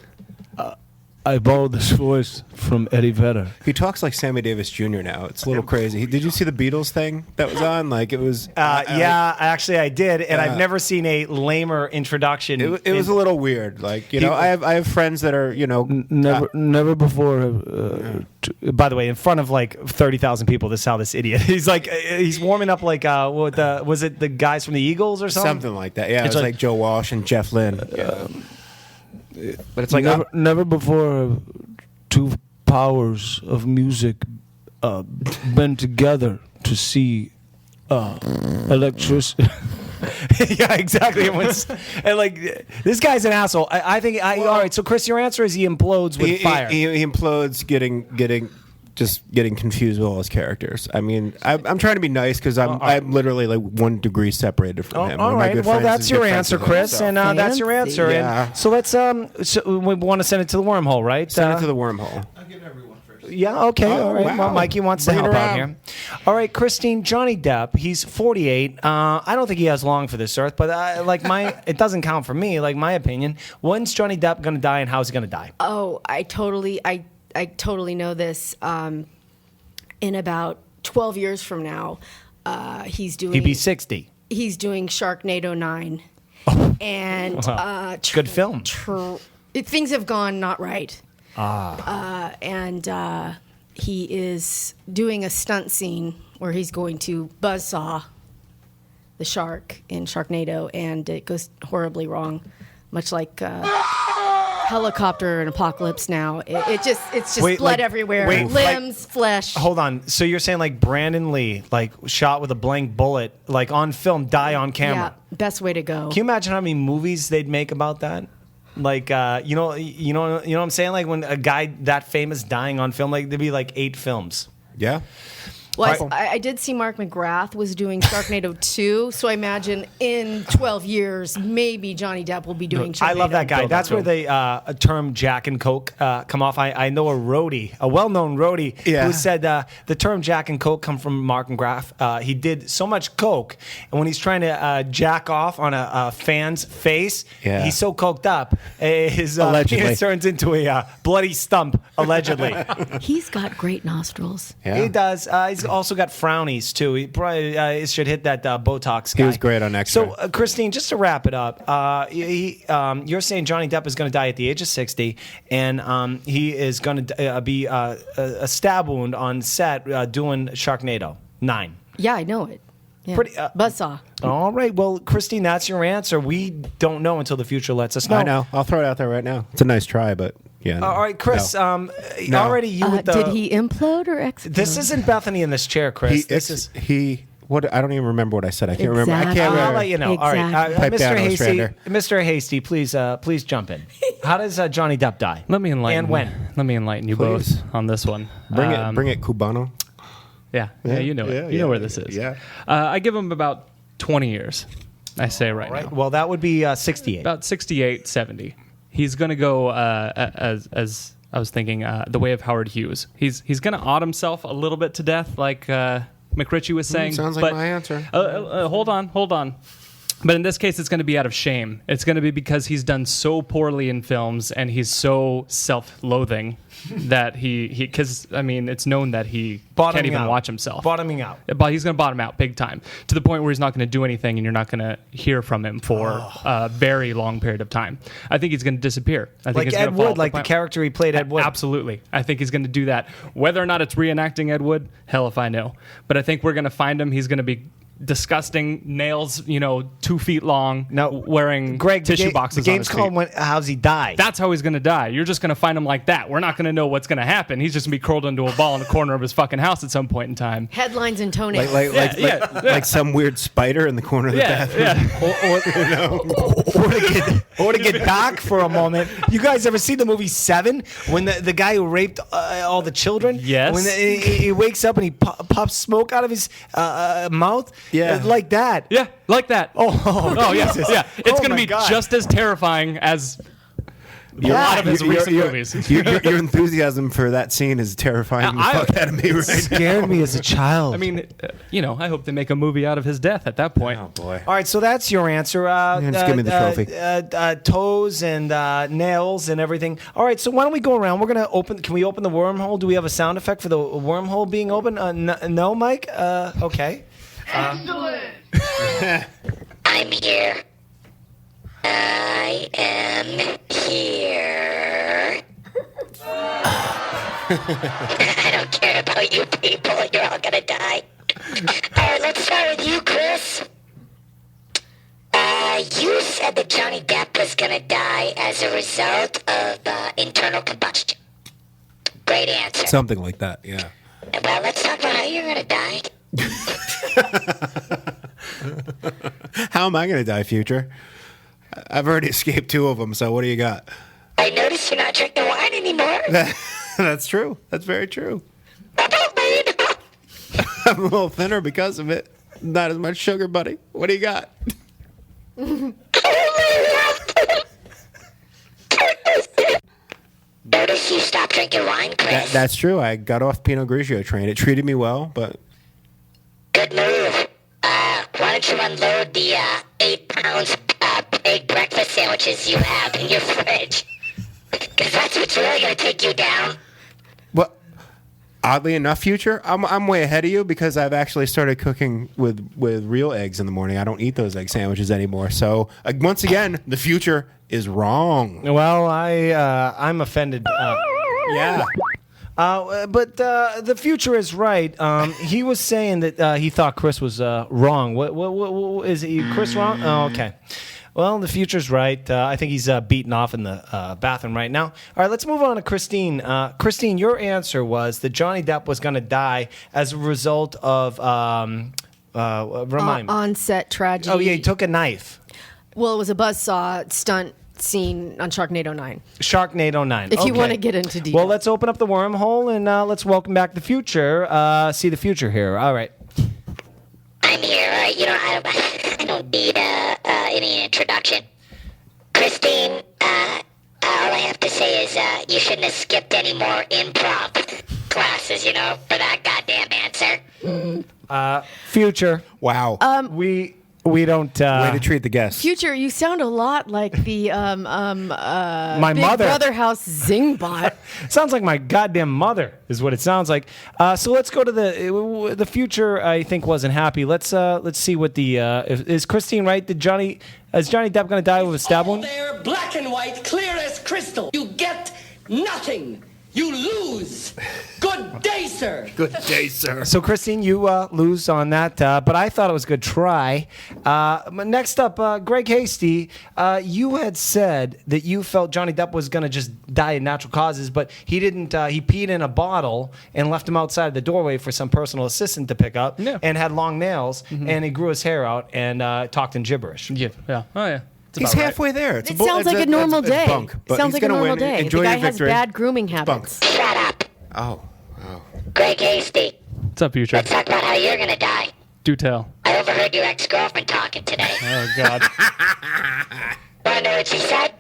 Speaker 9: I borrowed this voice from Eddie Vedder.
Speaker 3: He talks like Sammy Davis Jr. now. It's a little crazy. Did you see the Beatles thing that was on? Like it was.
Speaker 2: Yeah, actually I did, and I've never seen a lamer introduction.
Speaker 3: It was a little weird. Like I have friends that are
Speaker 9: Never before.
Speaker 2: By the way, in front of like 30,000 people, this is how this idiot. He's like he's warming up like was it the guys from the Eagles or something?
Speaker 3: Something like that. Yeah, it was like Joe Walsh and Jeff Lynne. But it's like
Speaker 9: never before have two powers of music been together to see electricity.
Speaker 2: Yeah, exactly. And like this guy's an asshole. I think. All right. So, Chris, your answer is he implodes with fire.
Speaker 3: He implodes, getting confused with all his characters. I mean, I'm trying to be nice because I'm literally like 1 degree separated from him.
Speaker 2: All right. Well, that's your answer, Chris, and that's your answer.
Speaker 3: Yeah.
Speaker 2: And so let's so we want to send it to the wormhole, right?
Speaker 3: Send it to the wormhole.
Speaker 5: I'll give everyone first.
Speaker 2: Yeah. Okay. All right.
Speaker 3: Wow.
Speaker 2: Well, Mikey wants to help out here. All right, Christine. Johnny Depp. He's 48. I don't think he has long for this earth, but it doesn't count for me. Like my opinion. When's Johnny Depp going to die, and how's he going to die?
Speaker 4: Oh, I totally know this. In about 12 years from now, he'd be
Speaker 2: 60.
Speaker 4: He's doing Sharknado 9. And
Speaker 2: good film.
Speaker 4: Things have gone not right. And he is doing a stunt scene where he's going to buzzsaw the shark in Sharknado, and it goes horribly wrong, much like Helicopter and Apocalypse Now. It's just blood everywhere, limbs, flesh.
Speaker 2: Hold on. So you're saying like Brandon Lee, like shot with a blank bullet, like on film, die on camera?
Speaker 4: Yeah, best way to go.
Speaker 2: Can you imagine how many movies they'd make about that? Like you know what I'm saying? Like when a guy that famous dying on film, like there'd be like 8 films.
Speaker 3: Yeah.
Speaker 4: Well, I did see Mark McGrath was doing Sharknado 2, so I imagine in 12 years, maybe Johnny Depp will be doing Sharknado.
Speaker 2: I love that guy. That's where the term Jack and Coke come off. I know a well-known roadie, who said the term Jack and Coke come from Mark McGrath. He did so much Coke, and when he's trying to jack off on a fan's face, he's so coked up, his penis turns into a bloody stump, allegedly.
Speaker 4: He's got great nostrils.
Speaker 2: Yeah. He does. He's also got frownies too. He probably should hit that Botox guy.
Speaker 3: He was great on X-Ray.
Speaker 2: So, Christine, just to wrap it up, you're saying Johnny Depp is going to die at the age of 60, and he is going to be a stab wound on set doing Sharknado 9.
Speaker 4: Yeah, I know it. Yeah. Buzzsaw.
Speaker 2: All right. Well, Christine, that's your answer. We don't know until the future lets us know.
Speaker 3: I know. I'll throw it out there right now. It's a nice try, but... Yeah.
Speaker 2: All right, Chris.
Speaker 3: No.
Speaker 2: Already you with the.
Speaker 4: Did he implode or explode?
Speaker 2: This isn't Bethany in this chair, Chris.
Speaker 3: What? I don't even remember what I said. I can't remember. I can't remember.
Speaker 2: I'll let you know.
Speaker 4: Exactly.
Speaker 2: All right,
Speaker 3: Pipe down,
Speaker 2: Mr. Hasty, please jump in. How does Johnny Depp die?
Speaker 6: Let me enlighten.
Speaker 2: And when?
Speaker 6: Let me enlighten you
Speaker 3: Please.
Speaker 6: both on this one.
Speaker 3: Bring it, Cubano.
Speaker 6: Yeah, you know it. You know where this is.
Speaker 3: Yeah.
Speaker 6: I give him about 20 years. I say right now.
Speaker 2: Well, that would be 68.
Speaker 6: About 68, 70. He's going to go as I was thinking, the way of Howard Hughes. He's going to odd himself a little bit to death, like McRitchie was saying.
Speaker 3: Sounds like my answer.
Speaker 6: Hold on. But in this case, it's going to be out of shame. It's going to be because he's done so poorly in films, and he's so self-loathing that because it's known that he can't even watch himself.
Speaker 2: Bottoming out.
Speaker 6: But he's going to bottom out big time, to the point where he's not going to do anything, and you're not going to hear from him for a very long period of time. I think he's going to disappear. I think
Speaker 2: like Ed Wood, like the character he played, Ed Wood.
Speaker 6: Absolutely. I think he's going to do that. Whether or not it's reenacting Ed Wood, hell if I know. But I think we're going to find him. He's going to be disgusting, nails 2 feet long, wearing tissue boxes.
Speaker 2: The game's
Speaker 6: on his feet.
Speaker 2: called How's He Die?
Speaker 6: That's how he's going to die. You're just going to find him like that. We're not going to know what's going to happen. He's just going to be curled into a ball in the corner of his fucking house at some point in time.
Speaker 4: Headlines and toenails.
Speaker 3: Like some weird spider in the corner of the bathroom.
Speaker 2: Or to get dark for a moment. You guys ever see the movie Seven, when the guy who raped all the children?
Speaker 6: Yes.
Speaker 2: When he wakes up and he pops smoke out of his mouth.
Speaker 3: Yeah.
Speaker 2: Like that.
Speaker 6: Yeah, like that.
Speaker 2: Oh,
Speaker 6: yeah,
Speaker 2: Jesus.
Speaker 6: yeah. It's
Speaker 2: Oh
Speaker 6: going to
Speaker 2: my
Speaker 6: be
Speaker 2: God.
Speaker 6: just as terrifying as A lot of his recent movies.
Speaker 3: Your enthusiasm for that scene is terrifying the fuck out of me right now.
Speaker 9: Scared me as a child.
Speaker 6: I mean, I hope they make a movie out of his death at that point.
Speaker 3: Oh, boy.
Speaker 2: All right, so that's your answer.
Speaker 3: Just give me the trophy.
Speaker 2: Toes and nails and everything. All right, so why don't we go around? We're going to open. Can we open the wormhole? Do we have a sound effect for the wormhole being open? No, Mike? Okay.
Speaker 8: Excellent! I'm here. I am here. I don't care about you people. You're all gonna die. Alright, let's start with you, Chris. You said that Johnny Depp was gonna die as a result of internal combustion. Great answer.
Speaker 3: Something like that, yeah.
Speaker 8: Well, let's talk about how you're gonna die.
Speaker 3: How am I going to die, Future? I've already escaped 2 of them, so what do you got?
Speaker 8: I noticed you're not drinking wine anymore.
Speaker 3: That's true. That's very true.
Speaker 8: About me.
Speaker 3: I'm a little thinner because of it. Not as much sugar, buddy. What do you got?
Speaker 8: Notice you stopped drinking wine, Chris.
Speaker 3: That's true. I got off Pinot Grigio train. It treated me well, but...
Speaker 8: Good move. Why don't you unload the 8 pounds big breakfast sandwiches you have in your fridge? Because that's what's really going to take you down.
Speaker 3: Well, oddly enough, Future, I'm way ahead of you because I've actually started cooking with real eggs in the morning. I don't eat those egg sandwiches anymore. So, once again, the Future is wrong.
Speaker 2: Well, I'm offended.
Speaker 3: Yeah.
Speaker 2: But the Future is right. He was saying that he thought Chris was wrong. What is it? Chris wrong? Oh, okay. Well, the Future's right. I think he's beaten off in the bathroom right now. All right, let's move on to Christine. Christine, your answer was that Johnny Depp was going to die as a result of remind me.
Speaker 4: On-set tragedy.
Speaker 2: Oh yeah, he took a knife.
Speaker 4: Well, it was a buzzsaw stunt scene on Sharknado 9.
Speaker 2: Sharknado 9.
Speaker 4: If you want to get into detail.
Speaker 2: Well, let's open up the wormhole and let's welcome back the Future. See the Future here. All right.
Speaker 8: I'm here. I don't need any introduction. Christine, all I have to say is you shouldn't have skipped any more improv classes, for that goddamn answer.
Speaker 2: Future.
Speaker 3: Wow.
Speaker 2: We don't.
Speaker 3: Way to treat the guests.
Speaker 4: Future, you sound a lot like the
Speaker 2: my
Speaker 4: Big
Speaker 2: mother.
Speaker 4: Brother House Zingbot.
Speaker 2: Sounds like my goddamn mother is what it sounds like. So let's go to the Future. I think wasn't happy. Let's see what the is Christine right? Is Johnny Depp going to die with a stab wound?
Speaker 10: They're black and white, clear as crystal. You get nothing. You lose. Good day, sir.
Speaker 3: Good day, sir.
Speaker 2: So, Christine, you lose on that, but I thought it was a good try. Next up, Greg Hasty, you had said that you felt Johnny Depp was going to just die of natural causes, but he didn't. He peed in a bottle and left him outside the doorway for some personal assistant to pick up, and had long nails, and he grew his hair out and talked in gibberish.
Speaker 6: Yeah. Oh, yeah.
Speaker 3: He's halfway there.
Speaker 4: It sounds like a normal day. Sounds like a normal day.
Speaker 3: Enjoy
Speaker 4: the guy
Speaker 3: your
Speaker 4: has
Speaker 3: victory.
Speaker 4: bad grooming habits.
Speaker 8: Shut up.
Speaker 3: Oh.
Speaker 8: Greg Hasty,
Speaker 6: What's up, Future?
Speaker 8: let's talk about how you're going to die.
Speaker 6: Do tell.
Speaker 8: I overheard your ex-girlfriend talking today.
Speaker 6: Oh, God.
Speaker 8: Want to know what she said?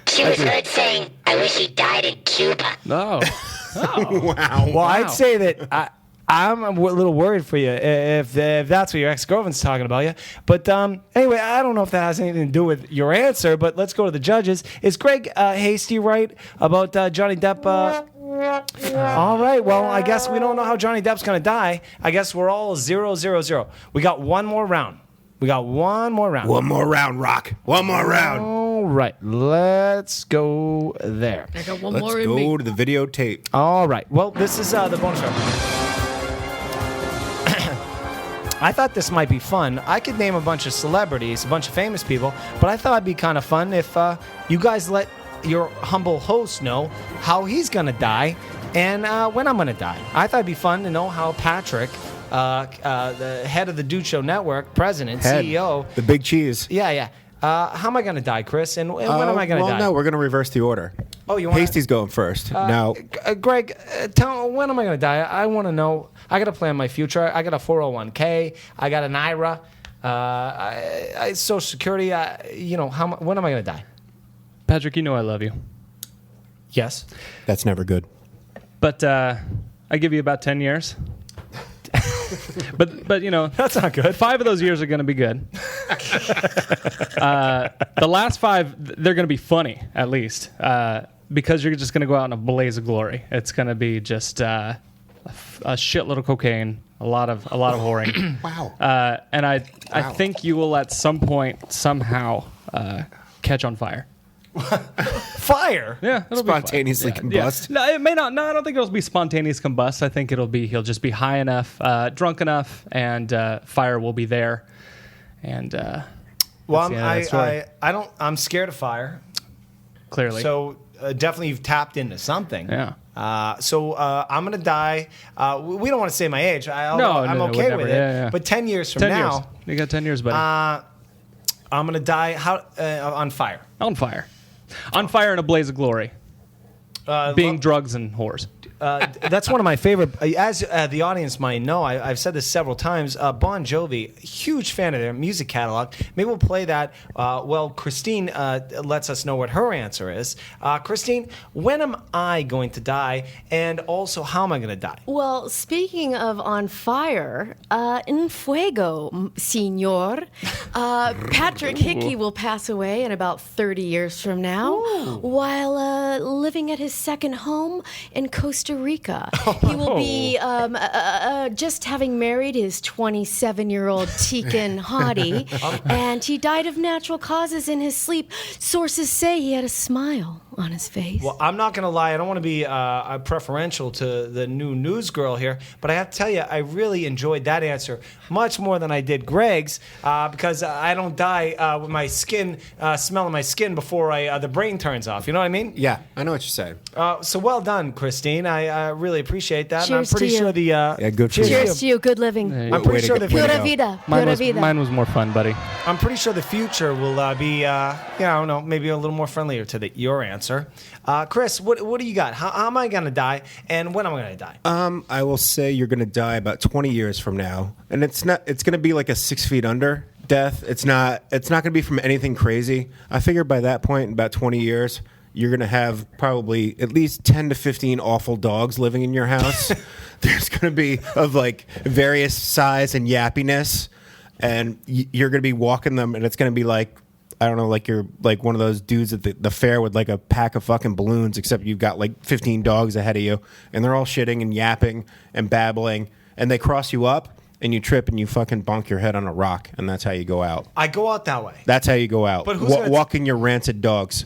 Speaker 8: She was heard saying, I wish he died in Cuba.
Speaker 6: No.
Speaker 3: Wow.
Speaker 2: Well, I'd say that I'm a little worried for you if that's what your ex-girlfriend's talking about you. But anyway, I don't know if that has anything to do with your answer, but let's go to the judges. Is Greg Hasty right about Johnny Depp? All right, well, I guess we don't know how Johnny Depp's going to die. I guess we're all 0-0-0. We got one more round.
Speaker 3: One more round, Rock. One more round.
Speaker 2: All right, let's go there.
Speaker 4: I got one
Speaker 3: Let's
Speaker 4: more in me.
Speaker 3: go to the videotape.
Speaker 2: All right. Well, this is the bonus round. I thought this might be fun. I could name a bunch of celebrities, a bunch of famous people, but I thought it'd be kind of fun if you guys let your humble host know how he's going to die and when I'm going to die. I thought it'd be fun to know how Patrick, the head of the Dude Show Network, president, CEO.
Speaker 3: The big cheese.
Speaker 2: Yeah. How am I going to die, Chris? And when am I going to die?
Speaker 3: No, we're going to reverse the order.
Speaker 2: Oh, you want
Speaker 3: Hasty's going first. Now,
Speaker 2: Greg, tell when am I going to die? I want to know. I got to plan my future. I got a 401k. I got an IRA. Social Security. When am I going to die?
Speaker 6: Patrick, you know I love you.
Speaker 2: Yes.
Speaker 3: That's never good.
Speaker 6: But I give you about 10 years. but you know,
Speaker 2: That's not good.
Speaker 6: 5 of those years are going to be good. The last 5, they're going to be funny, at least, because you're just going to go out in a blaze of glory. It's going to be just a shitload of cocaine, a lot of whoring.
Speaker 3: Wow.
Speaker 6: And I think you will at some point somehow catch on fire.
Speaker 2: Fire.
Speaker 6: Yeah, it'll
Speaker 3: Spontaneously
Speaker 6: be fine. Yeah.
Speaker 3: combust.
Speaker 6: No, it may not. No, I don't think it'll be spontaneous combust. I think he'll just be high enough, drunk enough, and fire will be there. And
Speaker 2: Well, I'm scared of fire.
Speaker 6: clearly,
Speaker 2: So definitely you've tapped into something.
Speaker 6: yeah.
Speaker 2: So I'm gonna die. We don't want to say my age. I'm okay
Speaker 6: whatever.
Speaker 2: with it.
Speaker 6: Yeah, yeah.
Speaker 2: But 10 years from
Speaker 6: 10
Speaker 2: now,
Speaker 6: years. You got 10 years, buddy.
Speaker 2: I'm gonna die on fire.
Speaker 6: On fire. On fire in a blaze of glory. Being drugs and whores.
Speaker 2: That's one of my favorite. As the audience might know, I've said this several times. Bon Jovi, huge fan of their music catalog. Maybe we'll play that. Christine lets us know what her answer is. Christine, when am I going to die, and also how am I going to die?
Speaker 4: Well, speaking of on fire, en fuego, senor. Patrick Hickey will pass away in about 30 years from now, while living at his second home in Costa Rica. He will be just having married his 27-year-old Tican hottie, and he died of natural causes in his sleep. Sources say he had a smile on his face.
Speaker 2: Well, I'm not going to lie. I don't want to be preferential to the new news girl here, but I have to tell you, I really enjoyed that answer much more than I did Greg's, because I don't die with my skin, smelling my skin before the brain turns off. You know what I mean?
Speaker 3: Yeah, I know what you're saying.
Speaker 2: So well done, Christine. I really appreciate that.
Speaker 4: Cheers
Speaker 2: and I'm pretty
Speaker 4: to you.
Speaker 2: sure the
Speaker 3: good for you.
Speaker 4: Cheers to you. Good living.
Speaker 2: I'm pretty sure the
Speaker 3: Way to
Speaker 4: Pura
Speaker 3: go.
Speaker 4: vida.
Speaker 6: Mine
Speaker 4: Pura
Speaker 6: was,
Speaker 4: vida.
Speaker 6: mine was more fun, buddy.
Speaker 2: I'm pretty sure the future will be, I don't know, maybe a little more friendlier to your answer. Chris, what do you got? How am I going to die, and when am I going to die?
Speaker 3: I will say you're going to die about 20 years from now, and it's going to be like a 6 feet under death. It's not going to be from anything crazy. I figure by that point, in about 20 years, you're going to have probably at least 10 to 15 awful dogs living in your house. There's going to be of like various size and yappiness, and you're going to be walking them, and it's going to be like, I don't know, like you're like one of those dudes at the fair with like a pack of fucking balloons, except you've got like 15 dogs ahead of you, and they're all shitting and yapping and babbling, and they cross you up, and you trip, and you fucking bonk your head on a rock, and that's how you go out.
Speaker 2: I go out that way.
Speaker 3: That's how you go out.
Speaker 2: But who's gonna
Speaker 3: walking your rancid dogs.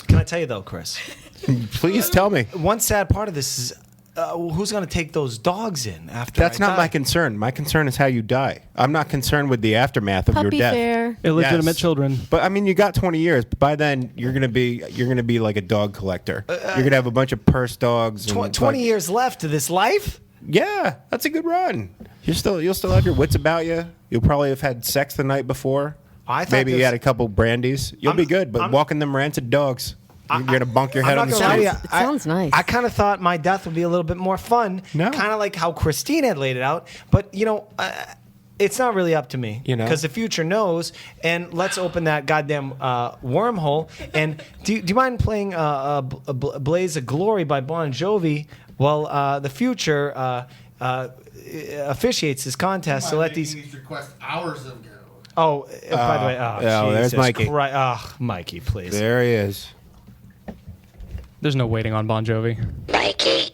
Speaker 2: Can I tell you, though, Chris?
Speaker 3: Please tell me.
Speaker 2: One sad part of this is who's going to take those dogs in after
Speaker 3: That's
Speaker 2: I
Speaker 3: not
Speaker 2: die?
Speaker 3: my concern. My concern is how you die. I'm not concerned with the aftermath of your
Speaker 4: Puppy
Speaker 3: death.
Speaker 4: fair.
Speaker 6: Illegitimate
Speaker 3: Yes.
Speaker 6: children.
Speaker 3: But I mean, you got 20 years. By then, you're gonna be like a dog collector. You're gonna have a bunch of purse dogs. And
Speaker 2: 20
Speaker 3: like-
Speaker 2: years left to this life?
Speaker 3: Yeah, that's a good run. You'll still have your wits about you. You'll probably have had sex the night before.
Speaker 2: I thought
Speaker 3: Maybe you
Speaker 2: this-
Speaker 3: had a couple brandies. You'll be good. But walking them rancid dogs, you're gonna bunk your head on
Speaker 2: I'm
Speaker 3: the
Speaker 2: not gonna lie to
Speaker 3: street.
Speaker 2: you.
Speaker 4: It sounds nice.
Speaker 2: I kind of thought my death would be a little bit more fun.
Speaker 3: No.
Speaker 2: Kind of like how Christine had laid it out. But, it's not really up to me.
Speaker 3: You know?
Speaker 2: Because the future knows. And let's open that goddamn wormhole. And do you mind playing Blaze of Glory by Bon Jovi while the future officiates this contest to let these...
Speaker 5: requests hours ago.
Speaker 2: Oh, by the way,
Speaker 3: there's
Speaker 2: Jesus
Speaker 3: Mikey.
Speaker 2: Christ. Oh, Mikey, please.
Speaker 3: There he is.
Speaker 6: There's no waiting on Bon Jovi.
Speaker 8: Mikey,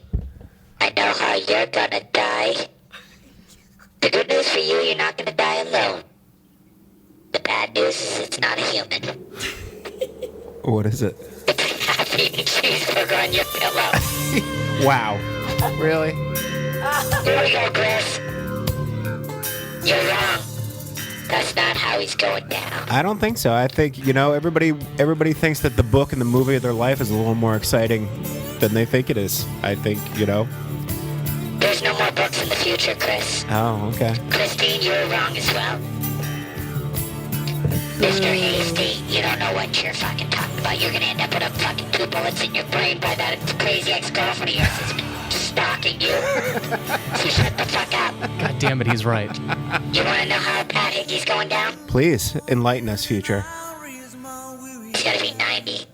Speaker 8: I know how you're gonna die. The good news for you, you're not gonna die alone. The bad news is it's not a human.
Speaker 3: What is it?
Speaker 8: It's a half-eaten cheeseburger on your pillow.
Speaker 3: Wow. Really?
Speaker 8: Here we go, Chris. You're wrong. That's not how he's going down.
Speaker 3: I don't think so. I think, everybody thinks that the book and the movie of their life is a little more exciting than they think it is. I think,
Speaker 8: There's no more books in the future, Chris.
Speaker 3: Oh, okay.
Speaker 8: Christine, you were wrong as well. Mr. Hasty, you don't know what you're fucking talking about. You're gonna end up with a fucking 2 bullets in your brain by that crazy ex-girlfriend of yours that's been stalking you. So shut the fuck up.
Speaker 6: God damn it, he's right.
Speaker 8: You wanna know how Pat Hickey's going down?
Speaker 3: Please enlighten us, future.
Speaker 8: He's gonna be 90.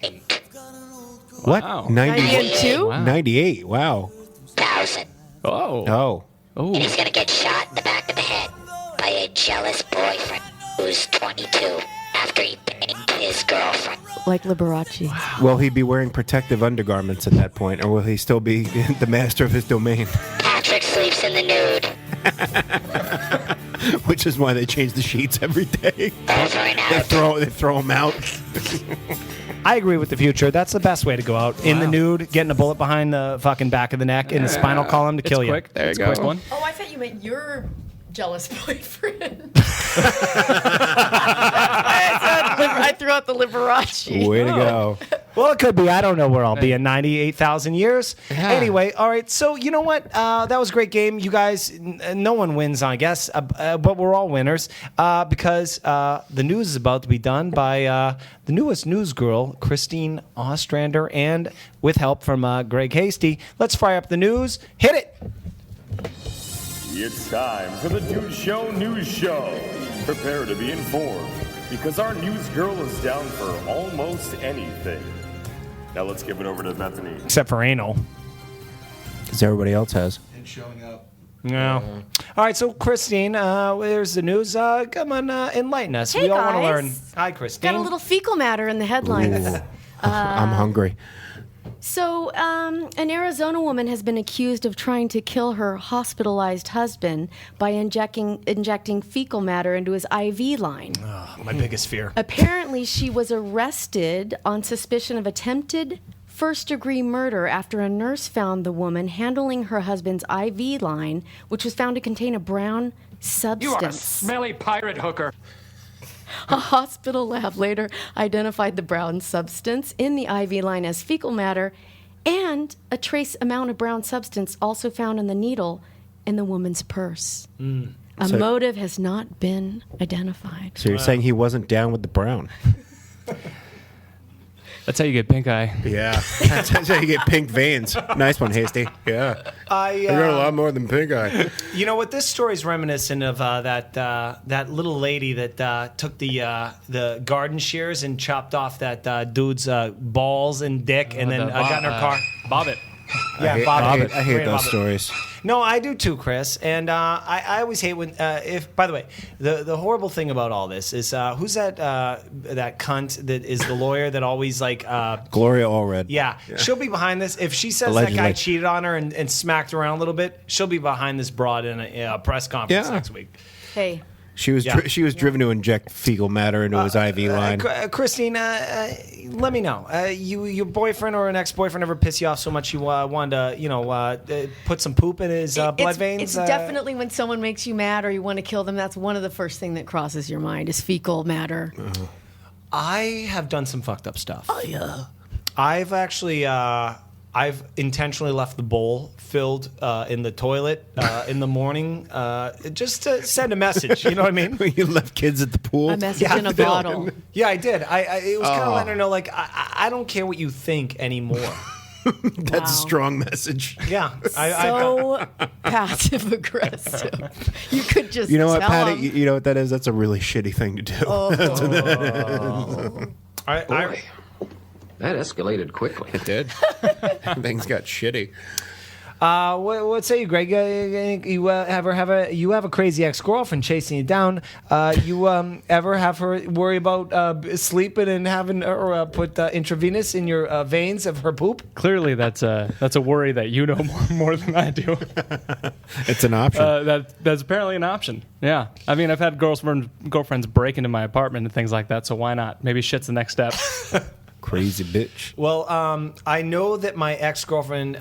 Speaker 3: What?
Speaker 6: Wow.
Speaker 4: 92?
Speaker 6: Wow.
Speaker 3: 98. Wow.
Speaker 8: 1,000.
Speaker 6: Oh.
Speaker 3: Oh.
Speaker 8: And he's gonna get shot in the back of the head by a jealous boyfriend who's 22 after he banged his girlfriend.
Speaker 4: Like Liberace.
Speaker 3: Will he be wearing protective undergarments at that point, or will he still be the master of his domain?
Speaker 8: Patrick sleeps in the nude.
Speaker 3: Which is why they change the sheets every day.
Speaker 8: Over and out.
Speaker 3: They throw them out.
Speaker 2: I agree with the future. That's the best way to go out. In the nude, getting a bullet behind the fucking back of the neck in the spinal column to kill you.
Speaker 6: Quick. There you go. Quick one.
Speaker 4: Oh, I thought you meant your jealous boyfriend. I threw out the Liberace.
Speaker 3: Way to go.
Speaker 2: Well, it could be. I don't know where I'll be in 98,000 years.
Speaker 3: Yeah.
Speaker 2: Anyway, all right. So, you know what? That was a great game. You guys, no one wins, I guess, but we're all winners because the news is about to be done by the newest news girl, Christine Ostrander, and with help from Greg Hasty. Let's fire up the news. Hit it.
Speaker 1: It's time for the Dude Show News Show. Prepare to be informed, because our news girl is down for almost anything. Now let's give it over to Bethany.
Speaker 2: Except for anal.
Speaker 3: Because everybody else has.
Speaker 5: And showing up.
Speaker 2: No. All right, so Christine, there's the news. Come on, enlighten us.
Speaker 4: Hey,
Speaker 2: we all want to
Speaker 4: guys.
Speaker 2: learn. Hi, Christine.
Speaker 4: Got a little fecal matter in the headlines.
Speaker 3: Ooh. I'm hungry.
Speaker 4: So, an Arizona woman has been accused of trying to kill her hospitalized husband by injecting fecal matter into his IV line.
Speaker 2: My biggest fear.
Speaker 4: Apparently, she was arrested on suspicion of attempted first-degree murder after a nurse found the woman handling her husband's IV line, which was found to contain a brown substance.
Speaker 7: You are a smelly pirate hooker.
Speaker 4: A hospital lab later identified the brown substance in the IV line as fecal matter, and a trace amount of brown substance also found in the needle in the woman's purse. A motive has not been identified.
Speaker 3: So you're saying he wasn't down with the brown?
Speaker 6: That's how you get pink eye.
Speaker 3: Yeah. That's how you get pink veins. Nice one, Hasty. Yeah. I got a lot more than pink eye.
Speaker 2: You know what? This story's reminiscent of that little lady that took the garden shears and chopped off that dude's balls and dick, and then got in her car.
Speaker 6: Bobbit.
Speaker 2: Yeah,
Speaker 3: I hate those stories.
Speaker 2: No, I do too, Chris. And I always hate when if. By the way, the horrible thing about all this is who's that cunt that is the lawyer that always like
Speaker 3: Gloria Allred.
Speaker 2: Yeah, she'll be behind this. If she says
Speaker 3: Allegedly.
Speaker 2: that guy cheated on her and smacked her around a little bit, she'll be behind this broad in a press conference next week.
Speaker 4: Hey.
Speaker 3: She was driven to inject fecal matter into his IV line.
Speaker 2: Christine, let me know. Your boyfriend or an ex-boyfriend ever piss you off so much you wanted to, put some poop in his blood veins?
Speaker 4: It's definitely when someone makes you mad or you want to kill them. That's one of the first thing that crosses your mind is fecal matter.
Speaker 2: I have done some fucked up stuff.
Speaker 4: Oh yeah.
Speaker 2: I've actually I've intentionally left the bowl filled in the toilet in the morning just to send a message. You know what I mean?
Speaker 3: You left kids at the pool?
Speaker 4: A message in a bottle.
Speaker 2: Yeah, I did. It was kind of letting her know, like, I don't care what you think anymore.
Speaker 3: That's a strong message.
Speaker 2: Yeah.
Speaker 4: So passive aggressive. You could just
Speaker 3: You know what,
Speaker 4: tell
Speaker 3: Patty?
Speaker 4: them.
Speaker 3: You know what that is? That's a really shitty thing to do.
Speaker 7: Boy, that escalated quickly.
Speaker 3: It did. Things got shitty.
Speaker 2: What say you, Greg? You have a crazy ex-girlfriend chasing you down. You ever have her worry about sleeping and having her put intravenous in your veins of her poop?
Speaker 6: Clearly, that's a worry that you know more than I do.
Speaker 3: It's an option.
Speaker 6: That's apparently an option. Yeah, I mean, I've had girlfriends break into my apartment and things like that. So why not? Maybe shit's the next step.
Speaker 3: Crazy bitch.
Speaker 2: Well, I know that my ex-girlfriend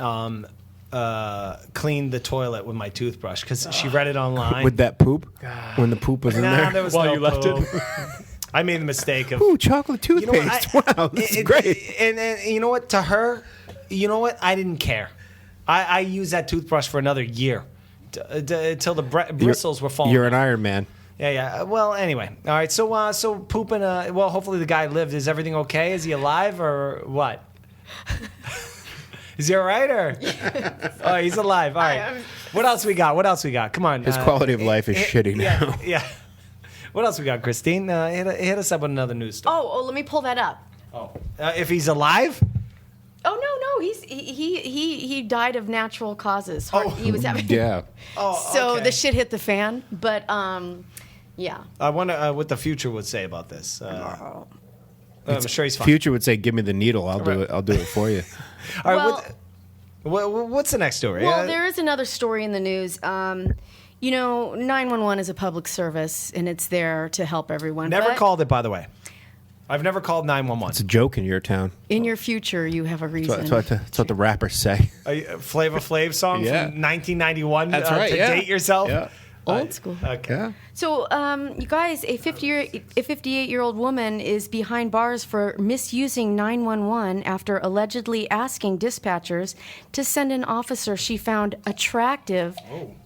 Speaker 2: cleaned the toilet with my toothbrush because she read it online.
Speaker 3: With that poop? When the poop was in there?
Speaker 2: There was
Speaker 6: While
Speaker 2: no
Speaker 6: you left
Speaker 2: poop. I made the mistake of...
Speaker 3: Ooh, chocolate toothpaste. Wow, this is great.
Speaker 2: And you know what? To her, you know what? I didn't care. I used that toothbrush for another year until the bristles were falling.
Speaker 3: You're an Iron Man.
Speaker 2: Yeah. Well, anyway. All right. So pooping. Well, hopefully the guy lived. Is everything okay? Is he alive or what? Is he all right or? Oh, he's alive. All right. What else we got? Come on.
Speaker 3: His quality of life is shitty now.
Speaker 2: Yeah. What else we got, Christine? Hit us up with another news story.
Speaker 4: Oh, let me pull that up.
Speaker 2: If he's alive?
Speaker 4: Oh he died of natural causes. He was having
Speaker 3: Yeah.
Speaker 4: so the shit hit the fan. But yeah.
Speaker 2: I wonder what the future would say about this. I'm sure he's fine.
Speaker 3: Future would say, "Give me the needle. I'll do it. I'll do it for you."
Speaker 2: All right. What's the next story?
Speaker 4: Well, there is another story in the news. 911 is a public service, and it's there to help everyone.
Speaker 2: Never
Speaker 4: but
Speaker 2: called it, by the way. I've never called 911.
Speaker 3: It's a joke in your town.
Speaker 4: in your future, you have a reason.
Speaker 3: That's what the rappers say.
Speaker 2: Flavor Flav song
Speaker 3: Yeah.
Speaker 2: from 1991.
Speaker 3: That's right,
Speaker 2: To
Speaker 3: yeah.
Speaker 2: date yourself.
Speaker 3: Yeah.
Speaker 4: Old school.
Speaker 2: Okay.
Speaker 3: Yeah.
Speaker 4: So, you guys, a 58-year-old woman is behind bars for misusing 911 after allegedly asking dispatchers to send an officer she found attractive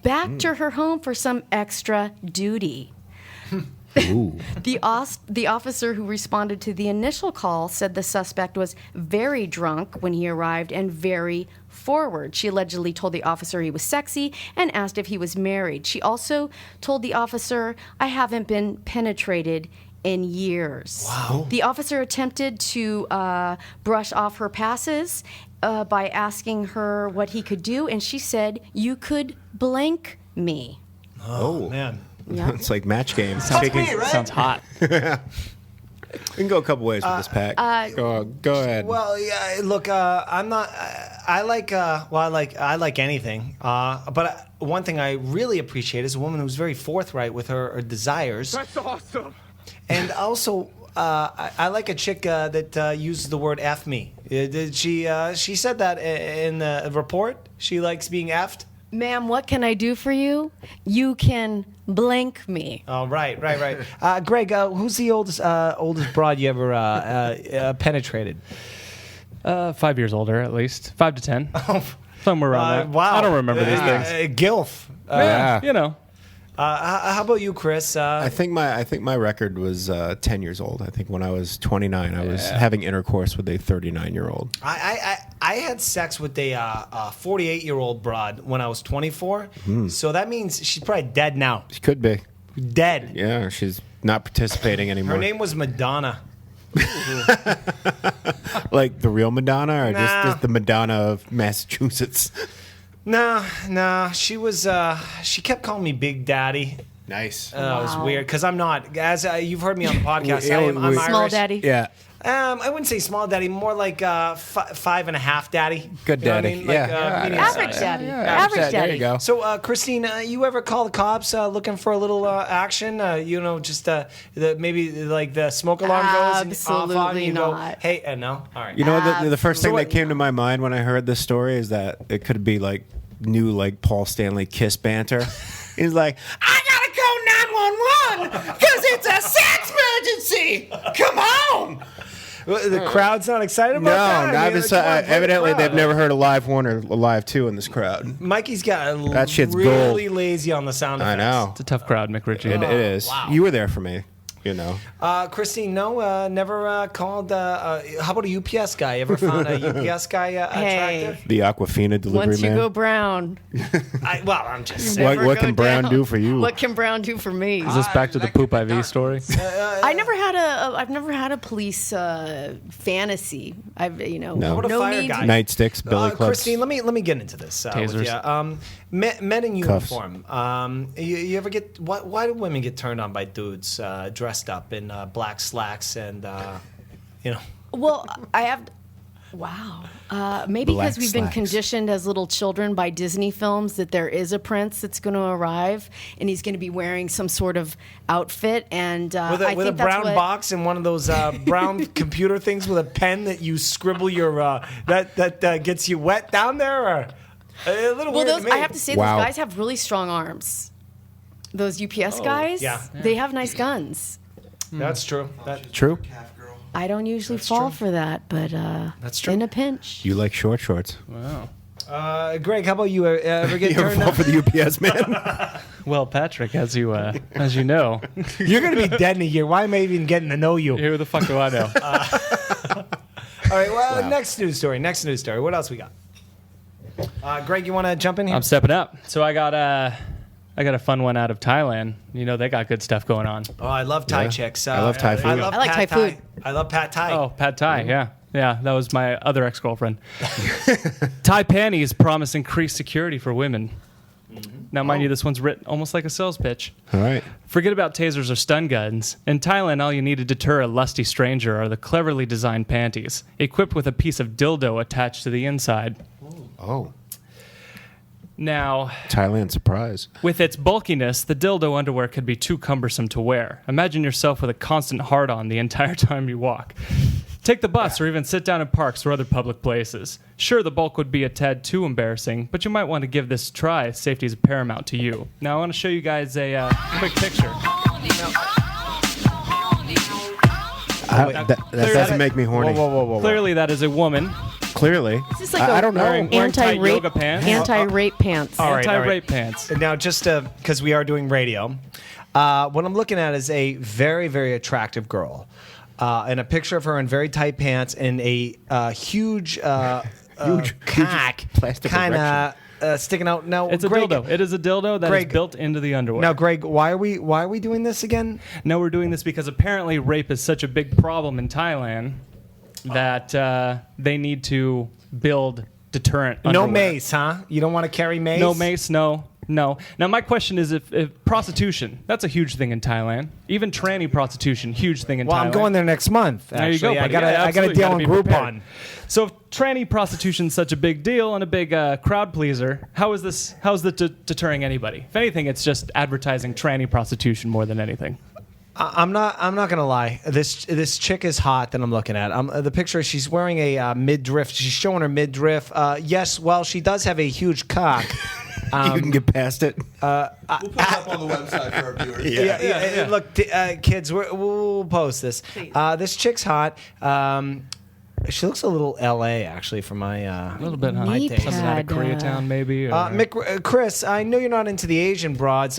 Speaker 4: back to her home for some extra duty. The officer who responded to the initial call said the suspect was very drunk when he arrived and very forward. She allegedly told the officer he was sexy and asked if he was married. She also told the officer, "I haven't been penetrated in years." Wow. The officer attempted to brush off her passes by asking her what he could do, and she said, "You could blank me."
Speaker 3: Oh,
Speaker 2: man.
Speaker 4: Yeah.
Speaker 3: It's like match game.
Speaker 6: Sounds hot.
Speaker 3: We can go a couple ways with this pack. Go ahead.
Speaker 2: Well, yeah. Look, I'm not. I like anything. But one thing I really appreciate is a woman who's very forthright with her desires.
Speaker 1: That's awesome.
Speaker 2: And also, I like a chick that uses the word "f me." She said that in the report. She likes being effed.
Speaker 4: Ma'am, what can I do for you? You can blank me.
Speaker 2: Oh, right. Greg, who's the oldest broad you ever penetrated?
Speaker 6: 5 years older, at least 5 to 10, somewhere around that.
Speaker 2: Wow.
Speaker 6: I don't remember these things.
Speaker 2: Gilf.
Speaker 6: Yeah, you know.
Speaker 2: How about you, Chris?
Speaker 3: I think my record was 10 years old. I think when I was 29, I was having intercourse with a 39-year-old.
Speaker 2: I had sex with a 48-year-old broad when I was 24. So that means she's probably dead now.
Speaker 3: She could be.
Speaker 2: Dead.
Speaker 3: Yeah, she's not participating anymore.
Speaker 2: Her name was Madonna.
Speaker 3: Like the real Madonna, or
Speaker 2: Nah.
Speaker 3: just the Madonna of Massachusetts?
Speaker 2: No. She was. She kept calling me Big Daddy.
Speaker 3: Nice.
Speaker 2: It was weird because I'm not. As you've heard me on the podcast, I'm Irish.
Speaker 4: Small daddy.
Speaker 3: Yeah.
Speaker 2: I wouldn't say small daddy, more like 5.5 daddy.
Speaker 3: Good
Speaker 2: You know what I
Speaker 3: daddy.
Speaker 2: mean? Like,
Speaker 3: Yeah.
Speaker 2: medium
Speaker 4: Average
Speaker 2: size.
Speaker 4: daddy.
Speaker 3: Yeah,
Speaker 4: Average
Speaker 3: There
Speaker 4: daddy.
Speaker 3: you go.
Speaker 2: So, Christine, you ever call the cops looking for a little action? Just maybe like the smoke alarm goes and off on
Speaker 4: Absolutely
Speaker 2: you
Speaker 4: not.
Speaker 2: go, hey, no? All right.
Speaker 3: You know, the first thing
Speaker 2: So
Speaker 3: that
Speaker 2: what-
Speaker 3: came to my mind when I heard this story is that it could be like new like Paul Stanley Kiss banter. He's like, I gotta go 911 because it's a sex emergency. Come on.
Speaker 2: The crowd's not excited about that?
Speaker 3: No,
Speaker 2: I mean, come on, play the
Speaker 3: evidently
Speaker 2: crowd.
Speaker 3: they've never heard a live one or a live two in this crowd.
Speaker 2: Mikey's got
Speaker 3: That shit's
Speaker 2: really
Speaker 3: gold.
Speaker 2: lazy on the sound effects.
Speaker 3: I know.
Speaker 6: It's a tough crowd, McRitchie.
Speaker 3: It is.
Speaker 2: wow.
Speaker 3: You were there for me, you know.
Speaker 2: Christine, no, never called. How about a UPS guy? Ever found a UPS guy attractive?
Speaker 3: The Aquafina delivery
Speaker 4: Once you
Speaker 3: man.
Speaker 4: go brown,
Speaker 2: I'm just saying.
Speaker 3: What
Speaker 4: never
Speaker 3: can
Speaker 4: go
Speaker 3: Brown
Speaker 4: down.
Speaker 3: do for you?
Speaker 4: What can Brown do for me?
Speaker 6: Is this back to the poop IV story?
Speaker 4: I've never had a police fantasy.
Speaker 3: No.
Speaker 2: What a fire
Speaker 4: need.
Speaker 2: guy.
Speaker 3: Nightsticks, billy clubs.
Speaker 2: Christine, let me get into this with
Speaker 6: Tasers.
Speaker 2: you. Men in
Speaker 3: Cuffs.
Speaker 2: uniform. You ever get why do women get turned on by dudes dressed up in black slacks and
Speaker 4: Well, I have. Wow. Maybe
Speaker 3: Black
Speaker 4: because we've been
Speaker 3: slacks.
Speaker 4: conditioned as little children by Disney films that there is a prince that's going to arrive and he's going to be wearing some sort of outfit. And
Speaker 2: with
Speaker 4: I
Speaker 2: a
Speaker 4: think
Speaker 2: brown
Speaker 4: that's what,
Speaker 2: box and one of those brown computer things with a pen that you scribble your that gets you wet down there. Or, a little
Speaker 4: Well,
Speaker 2: weird to me.
Speaker 4: I have to say,
Speaker 3: Wow.
Speaker 4: those guys have really strong arms. Those UPS guys,
Speaker 2: yeah.
Speaker 4: they have nice guns.
Speaker 2: That's true.
Speaker 3: True.
Speaker 4: I don't usually fall for that, but
Speaker 2: That's true.
Speaker 4: in a pinch.
Speaker 3: You like short shorts.
Speaker 6: Wow.
Speaker 2: Greg, how about you? Ever get
Speaker 3: You ever
Speaker 2: turned
Speaker 3: fall
Speaker 2: on?
Speaker 3: for the UPS man?
Speaker 6: Well, Patrick, as you know,
Speaker 2: You're gonna be dead in a year. Why am I even getting to know you?
Speaker 6: who the fuck do I know?
Speaker 2: All right. Well, next news story. What else we got? Greg, you want to jump in here?
Speaker 6: I'm stepping up. So I got a fun one out of Thailand. You know, they got good stuff going on.
Speaker 2: Oh, I love Thai
Speaker 3: Yeah.
Speaker 2: chicks.
Speaker 3: I love Thai food.
Speaker 2: I love
Speaker 4: I like
Speaker 2: pad
Speaker 4: Thai food.
Speaker 2: I love pad Thai.
Speaker 6: Oh, pad Thai, yeah. Yeah, that was my other ex-girlfriend. Thai panties promise increased security for women. Now, mind you, this one's written almost like a sales pitch.
Speaker 3: All right.
Speaker 6: Forget about tasers or stun guns. In Thailand, all you need to deter a lusty stranger are the cleverly designed panties, equipped with a piece of dildo attached to the inside.
Speaker 3: Oh.
Speaker 6: Now,
Speaker 3: Thailand surprise.
Speaker 6: with its bulkiness, the dildo underwear could be too cumbersome to wear. Imagine yourself with a constant hard-on the entire time you walk. Take the bus or even sit down in parks or other public places. Sure, the bulk would be a tad too embarrassing, but you might want to give this a try. Safety is paramount to you. Now, I want to show you guys a quick picture.
Speaker 3: That doesn't make me horny.
Speaker 2: Whoa.
Speaker 6: Clearly, that is a woman
Speaker 3: Clearly.
Speaker 4: This is like
Speaker 3: I don't know.
Speaker 6: wearing tight yoga pants.
Speaker 4: Anti-rape pants.
Speaker 2: All right,
Speaker 6: Anti-rape pants.
Speaker 2: Now, just because we are doing radio, what I'm looking at is a very, very attractive girl. And a picture of her in very tight pants and a huge cock
Speaker 3: plastic
Speaker 2: kind of sticking out. Now,
Speaker 6: It's
Speaker 2: Greg,
Speaker 6: a dildo. It is a dildo that
Speaker 2: Greg-
Speaker 6: is built into the underwear.
Speaker 2: Now, Greg, why are we doing this again?
Speaker 6: No, we're doing this because apparently rape is such a big problem in Thailand that they need to build deterrent
Speaker 2: No
Speaker 6: underwear.
Speaker 2: mace, huh? You don't want to carry mace?
Speaker 6: No mace, no. Now, my question is if prostitution, that's a huge thing in Thailand. Even tranny prostitution, huge thing in Thailand.
Speaker 2: Well, I'm going there next month.
Speaker 6: There you go,
Speaker 2: Actually,
Speaker 6: buddy.
Speaker 2: I got a
Speaker 6: absolutely.
Speaker 2: deal
Speaker 6: Gotta
Speaker 2: on
Speaker 6: be
Speaker 2: Groupon.
Speaker 6: prepared. So if tranny prostitution is such a big deal and a big crowd pleaser, how is that deterring anybody? If anything, it's just advertising tranny prostitution more than anything.
Speaker 2: I'm not gonna lie. This chick is hot that I'm looking at. The picture. She's wearing a midriff. She's showing her midriff. Yes, well, she does have a huge cock.
Speaker 3: You can get past it.
Speaker 5: We'll put it up on the website for our viewers.
Speaker 2: Yeah. Look, kids, we'll post this. This chick's hot. She looks a little L.A. actually for my
Speaker 6: A little bit, huh?
Speaker 2: my
Speaker 4: Knee
Speaker 2: taste.
Speaker 6: Something out of Koreatown, maybe. Or,
Speaker 2: Chris, I know you're not into the Asian broads.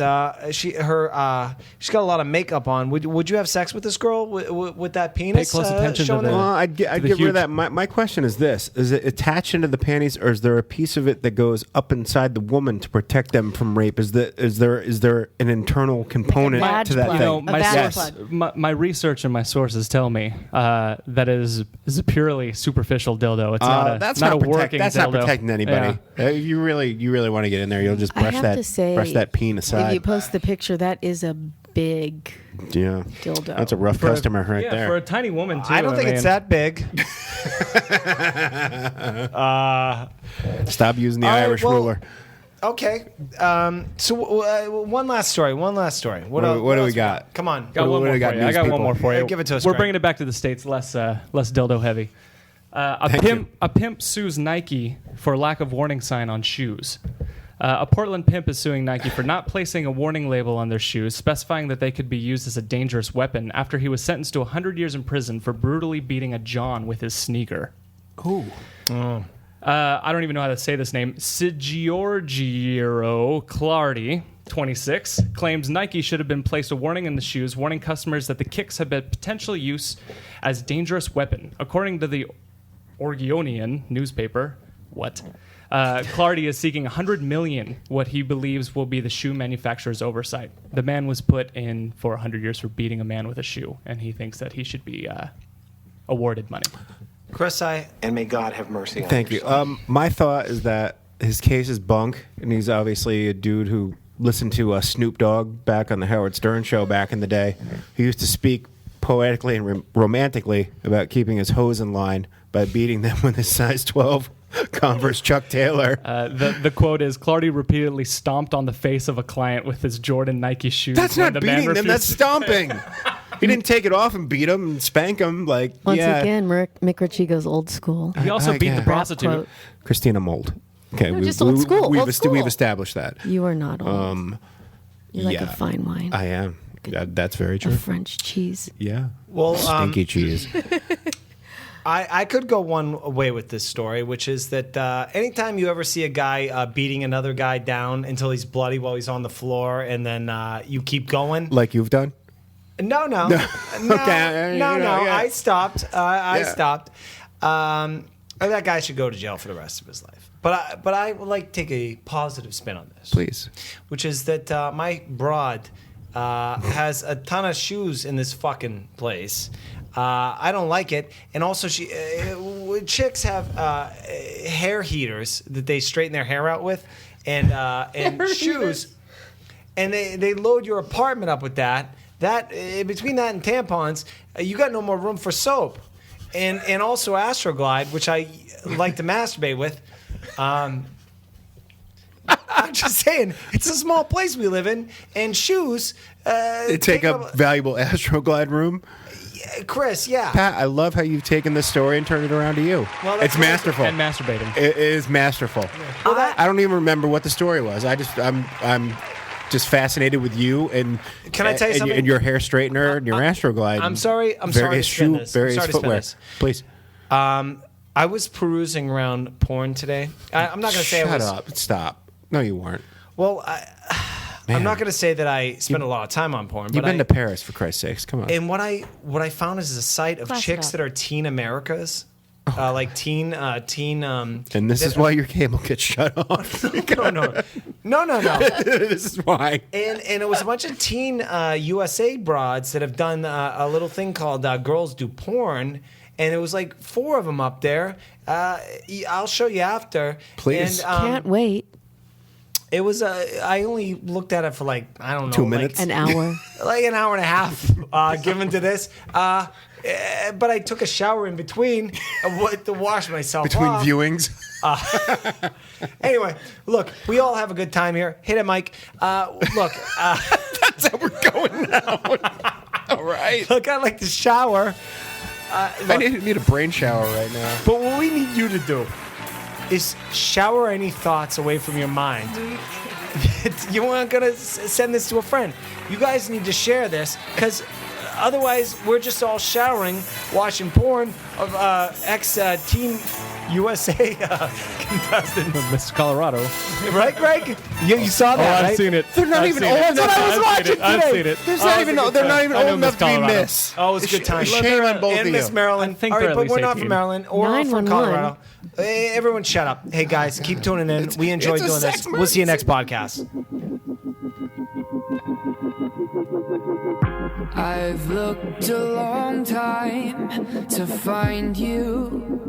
Speaker 2: She's got a lot of makeup on. Would you have sex with this girl with that penis?
Speaker 6: Pay close attention to
Speaker 2: showing
Speaker 6: the-
Speaker 2: there?
Speaker 3: Well, I'd get rid
Speaker 6: huge-
Speaker 3: of that. My question is this: is it attached into the panties, or is there a piece of it that goes up inside the woman to protect them from rape? Is there an internal component
Speaker 4: badge
Speaker 3: to that
Speaker 4: plug.
Speaker 3: thing?
Speaker 6: you know,
Speaker 4: A badge plug.
Speaker 6: my research and my sources tell me that is a purely superficial dildo. It's
Speaker 3: that's
Speaker 6: not a
Speaker 3: protect-
Speaker 6: working
Speaker 3: That's
Speaker 6: dildo.
Speaker 3: not protecting anybody. You really want to get in there, you'll just
Speaker 4: I
Speaker 3: brush
Speaker 4: have to say,
Speaker 3: that peen aside.
Speaker 4: if you post the picture, that is a big
Speaker 3: Yeah,
Speaker 4: dildo.
Speaker 3: that's a rough customer right
Speaker 6: Yeah,
Speaker 3: there.
Speaker 6: for a tiny woman too.
Speaker 2: I don't think it's
Speaker 6: mean,
Speaker 2: that big.
Speaker 3: Stop using the
Speaker 2: all right,
Speaker 3: Irish
Speaker 2: well,
Speaker 3: ruler.
Speaker 2: Okay. So one last story. What
Speaker 3: What do
Speaker 2: else
Speaker 3: we got?
Speaker 2: Come on.
Speaker 6: Got
Speaker 3: What
Speaker 6: one
Speaker 3: do
Speaker 6: more
Speaker 3: we got,
Speaker 6: for you. I
Speaker 3: news
Speaker 6: got
Speaker 3: people?
Speaker 6: one more for you.
Speaker 2: Give it to us,
Speaker 6: We're
Speaker 2: Greg.
Speaker 6: bringing it back to the States, less dildo heavy. A pimp sues Nike for lack of warning sign on shoes. A Portland pimp is suing Nike for not placing a warning label on their shoes, specifying that they could be used as a dangerous weapon after he was sentenced to 100 years in prison for brutally beating a John with his sneaker.
Speaker 3: Ooh.
Speaker 6: I don't even know how to say this name. Giorgio Clardy, 26, claims Nike should have been placed a warning in the shoes, warning customers that the kicks had been potential use as dangerous weapon. According to the Oregonian newspaper, Clardy is seeking $100 million, what he believes will be the shoe manufacturer's oversight. The man was put in for 100 years for beating a man with a shoe, and he thinks that he should be awarded money.
Speaker 2: Chris,
Speaker 11: And may God have mercy on
Speaker 3: Thank
Speaker 11: your
Speaker 3: you.
Speaker 11: soul.
Speaker 3: My thought is that his case is bunk, and he's obviously a dude who listened to Snoop Dogg back on the Howard Stern show back in the day. He used to speak poetically and romantically about keeping his hoes in line by beating them with his size 12 Converse Chuck Taylor.
Speaker 6: The quote is, Clardy repeatedly stomped on the face of a client with his Jordan Nike shoes.
Speaker 3: That's
Speaker 6: when
Speaker 3: not
Speaker 6: the man
Speaker 3: beating them, that's
Speaker 6: refused-
Speaker 3: stomping. He didn't take it off and beat him and spank him. Like,
Speaker 4: Once
Speaker 3: yeah.
Speaker 4: again, Mick Ritchie goes old school.
Speaker 6: He also beat the
Speaker 3: Again.
Speaker 6: prostitute.
Speaker 4: Quote.
Speaker 3: Christina Mold. Okay,
Speaker 4: No, just old school,
Speaker 3: We've,
Speaker 4: old school.
Speaker 3: we've established that.
Speaker 4: You are not old. You're like
Speaker 3: yeah.
Speaker 4: a fine wine.
Speaker 3: I am. That's very
Speaker 4: a
Speaker 3: true.
Speaker 4: French cheese.
Speaker 3: Yeah.
Speaker 2: Well,
Speaker 3: Stinky cheese.
Speaker 2: I could go one way with this story, which is that anytime you ever see a guy beating another guy down until he's bloody while he's on the floor, and then you keep going.
Speaker 3: Like you've done?
Speaker 2: No.
Speaker 3: Okay, yeah.
Speaker 2: I stopped. I stopped. That guy should go to jail for the rest of his life. But I would like to take a positive spin on this.
Speaker 3: Please.
Speaker 2: Which is that my broad has a ton of shoes in this fucking place. I don't like it. And also, chicks have hair heaters that they straighten their hair out with, and shoes, and they load your apartment up with that. Between that and tampons, you got no more room for soap, and also Astroglide, which I like to masturbate with. I'm just saying, it's a small place we live in, and shoes.
Speaker 3: They take up valuable Astroglide room.
Speaker 2: Chris, yeah.
Speaker 3: Pat, I love how you've taken this story and turned it around to you.
Speaker 2: Well,
Speaker 3: it's masterful.
Speaker 6: And masturbating.
Speaker 3: It is masterful.
Speaker 2: Yeah. Well,
Speaker 3: I don't even remember what the story was. I'm just fascinated with you and
Speaker 2: can I tell you something?
Speaker 3: And your hair straightener and your Astroglide.
Speaker 2: I'm sorry to spin this.
Speaker 3: Various footwear. Please.
Speaker 2: I was perusing around porn today. I'm not going to say I was.
Speaker 3: Shut up. Stop. No, you weren't.
Speaker 2: Well, I'm not going to say that I spent a lot of time on porn.
Speaker 3: You've been to Paris, for Christ's sakes. Come on.
Speaker 2: And what I found is a site of chicks that are teen Americas. Like teen.
Speaker 3: And this is why your cable gets shut off.
Speaker 2: No.
Speaker 3: This is why.
Speaker 2: And it was a bunch of teen USA broads that have done a little thing called Girls Do Porn. And it was like 4 of them up there. I'll show you after.
Speaker 3: Please.
Speaker 2: And,
Speaker 4: Can't wait.
Speaker 2: It was I only looked at it for like, I don't know.
Speaker 3: 2 minutes?
Speaker 4: An hour.
Speaker 2: Like an hour and a half given to this. But I took a shower in between to wash myself
Speaker 3: Between
Speaker 2: off.
Speaker 3: viewings.
Speaker 2: Anyway, look, we all have a good time here. Hit it, Mike. Look.
Speaker 3: That's how we're going now. All right.
Speaker 2: Look, I like to shower.
Speaker 3: I need a brain shower right now.
Speaker 2: But what we need you to do is shower any thoughts away from your mind. You weren't going to send this to a friend. You guys need to share this, because otherwise we're just all showering, watching porn of ex-Team USA contestant.
Speaker 6: Miss Colorado.
Speaker 2: Right, Greg? You saw that, right?
Speaker 6: I've seen it.
Speaker 3: They're not even old enough.
Speaker 2: That's what I was watching today.
Speaker 6: I've seen it.
Speaker 3: They're not even old enough to be
Speaker 6: Colorado.
Speaker 3: Miss.
Speaker 2: Oh, it's a good time.
Speaker 3: Shame on both
Speaker 2: and
Speaker 3: of
Speaker 2: Miss
Speaker 3: you.
Speaker 2: Maryland.
Speaker 6: I think
Speaker 2: all
Speaker 6: they're
Speaker 2: right,
Speaker 6: at
Speaker 2: but
Speaker 6: least
Speaker 2: we're not
Speaker 6: 18.
Speaker 2: from Maryland or from
Speaker 4: 911.
Speaker 2: Colorado. Hey, everyone shut up. Hey, guys, keep tuning in. We enjoy
Speaker 3: it's a
Speaker 2: doing
Speaker 3: sex
Speaker 2: this. We'll see you next podcast.
Speaker 11: I've looked a long time to find you.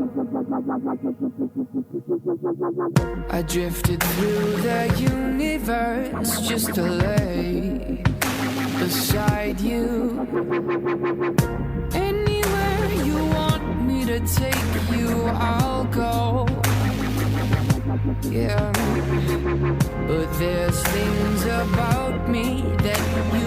Speaker 11: I drifted through the universe just to lay beside you. Anywhere you want me to take you, I'll go. Yeah, but there's things about me that you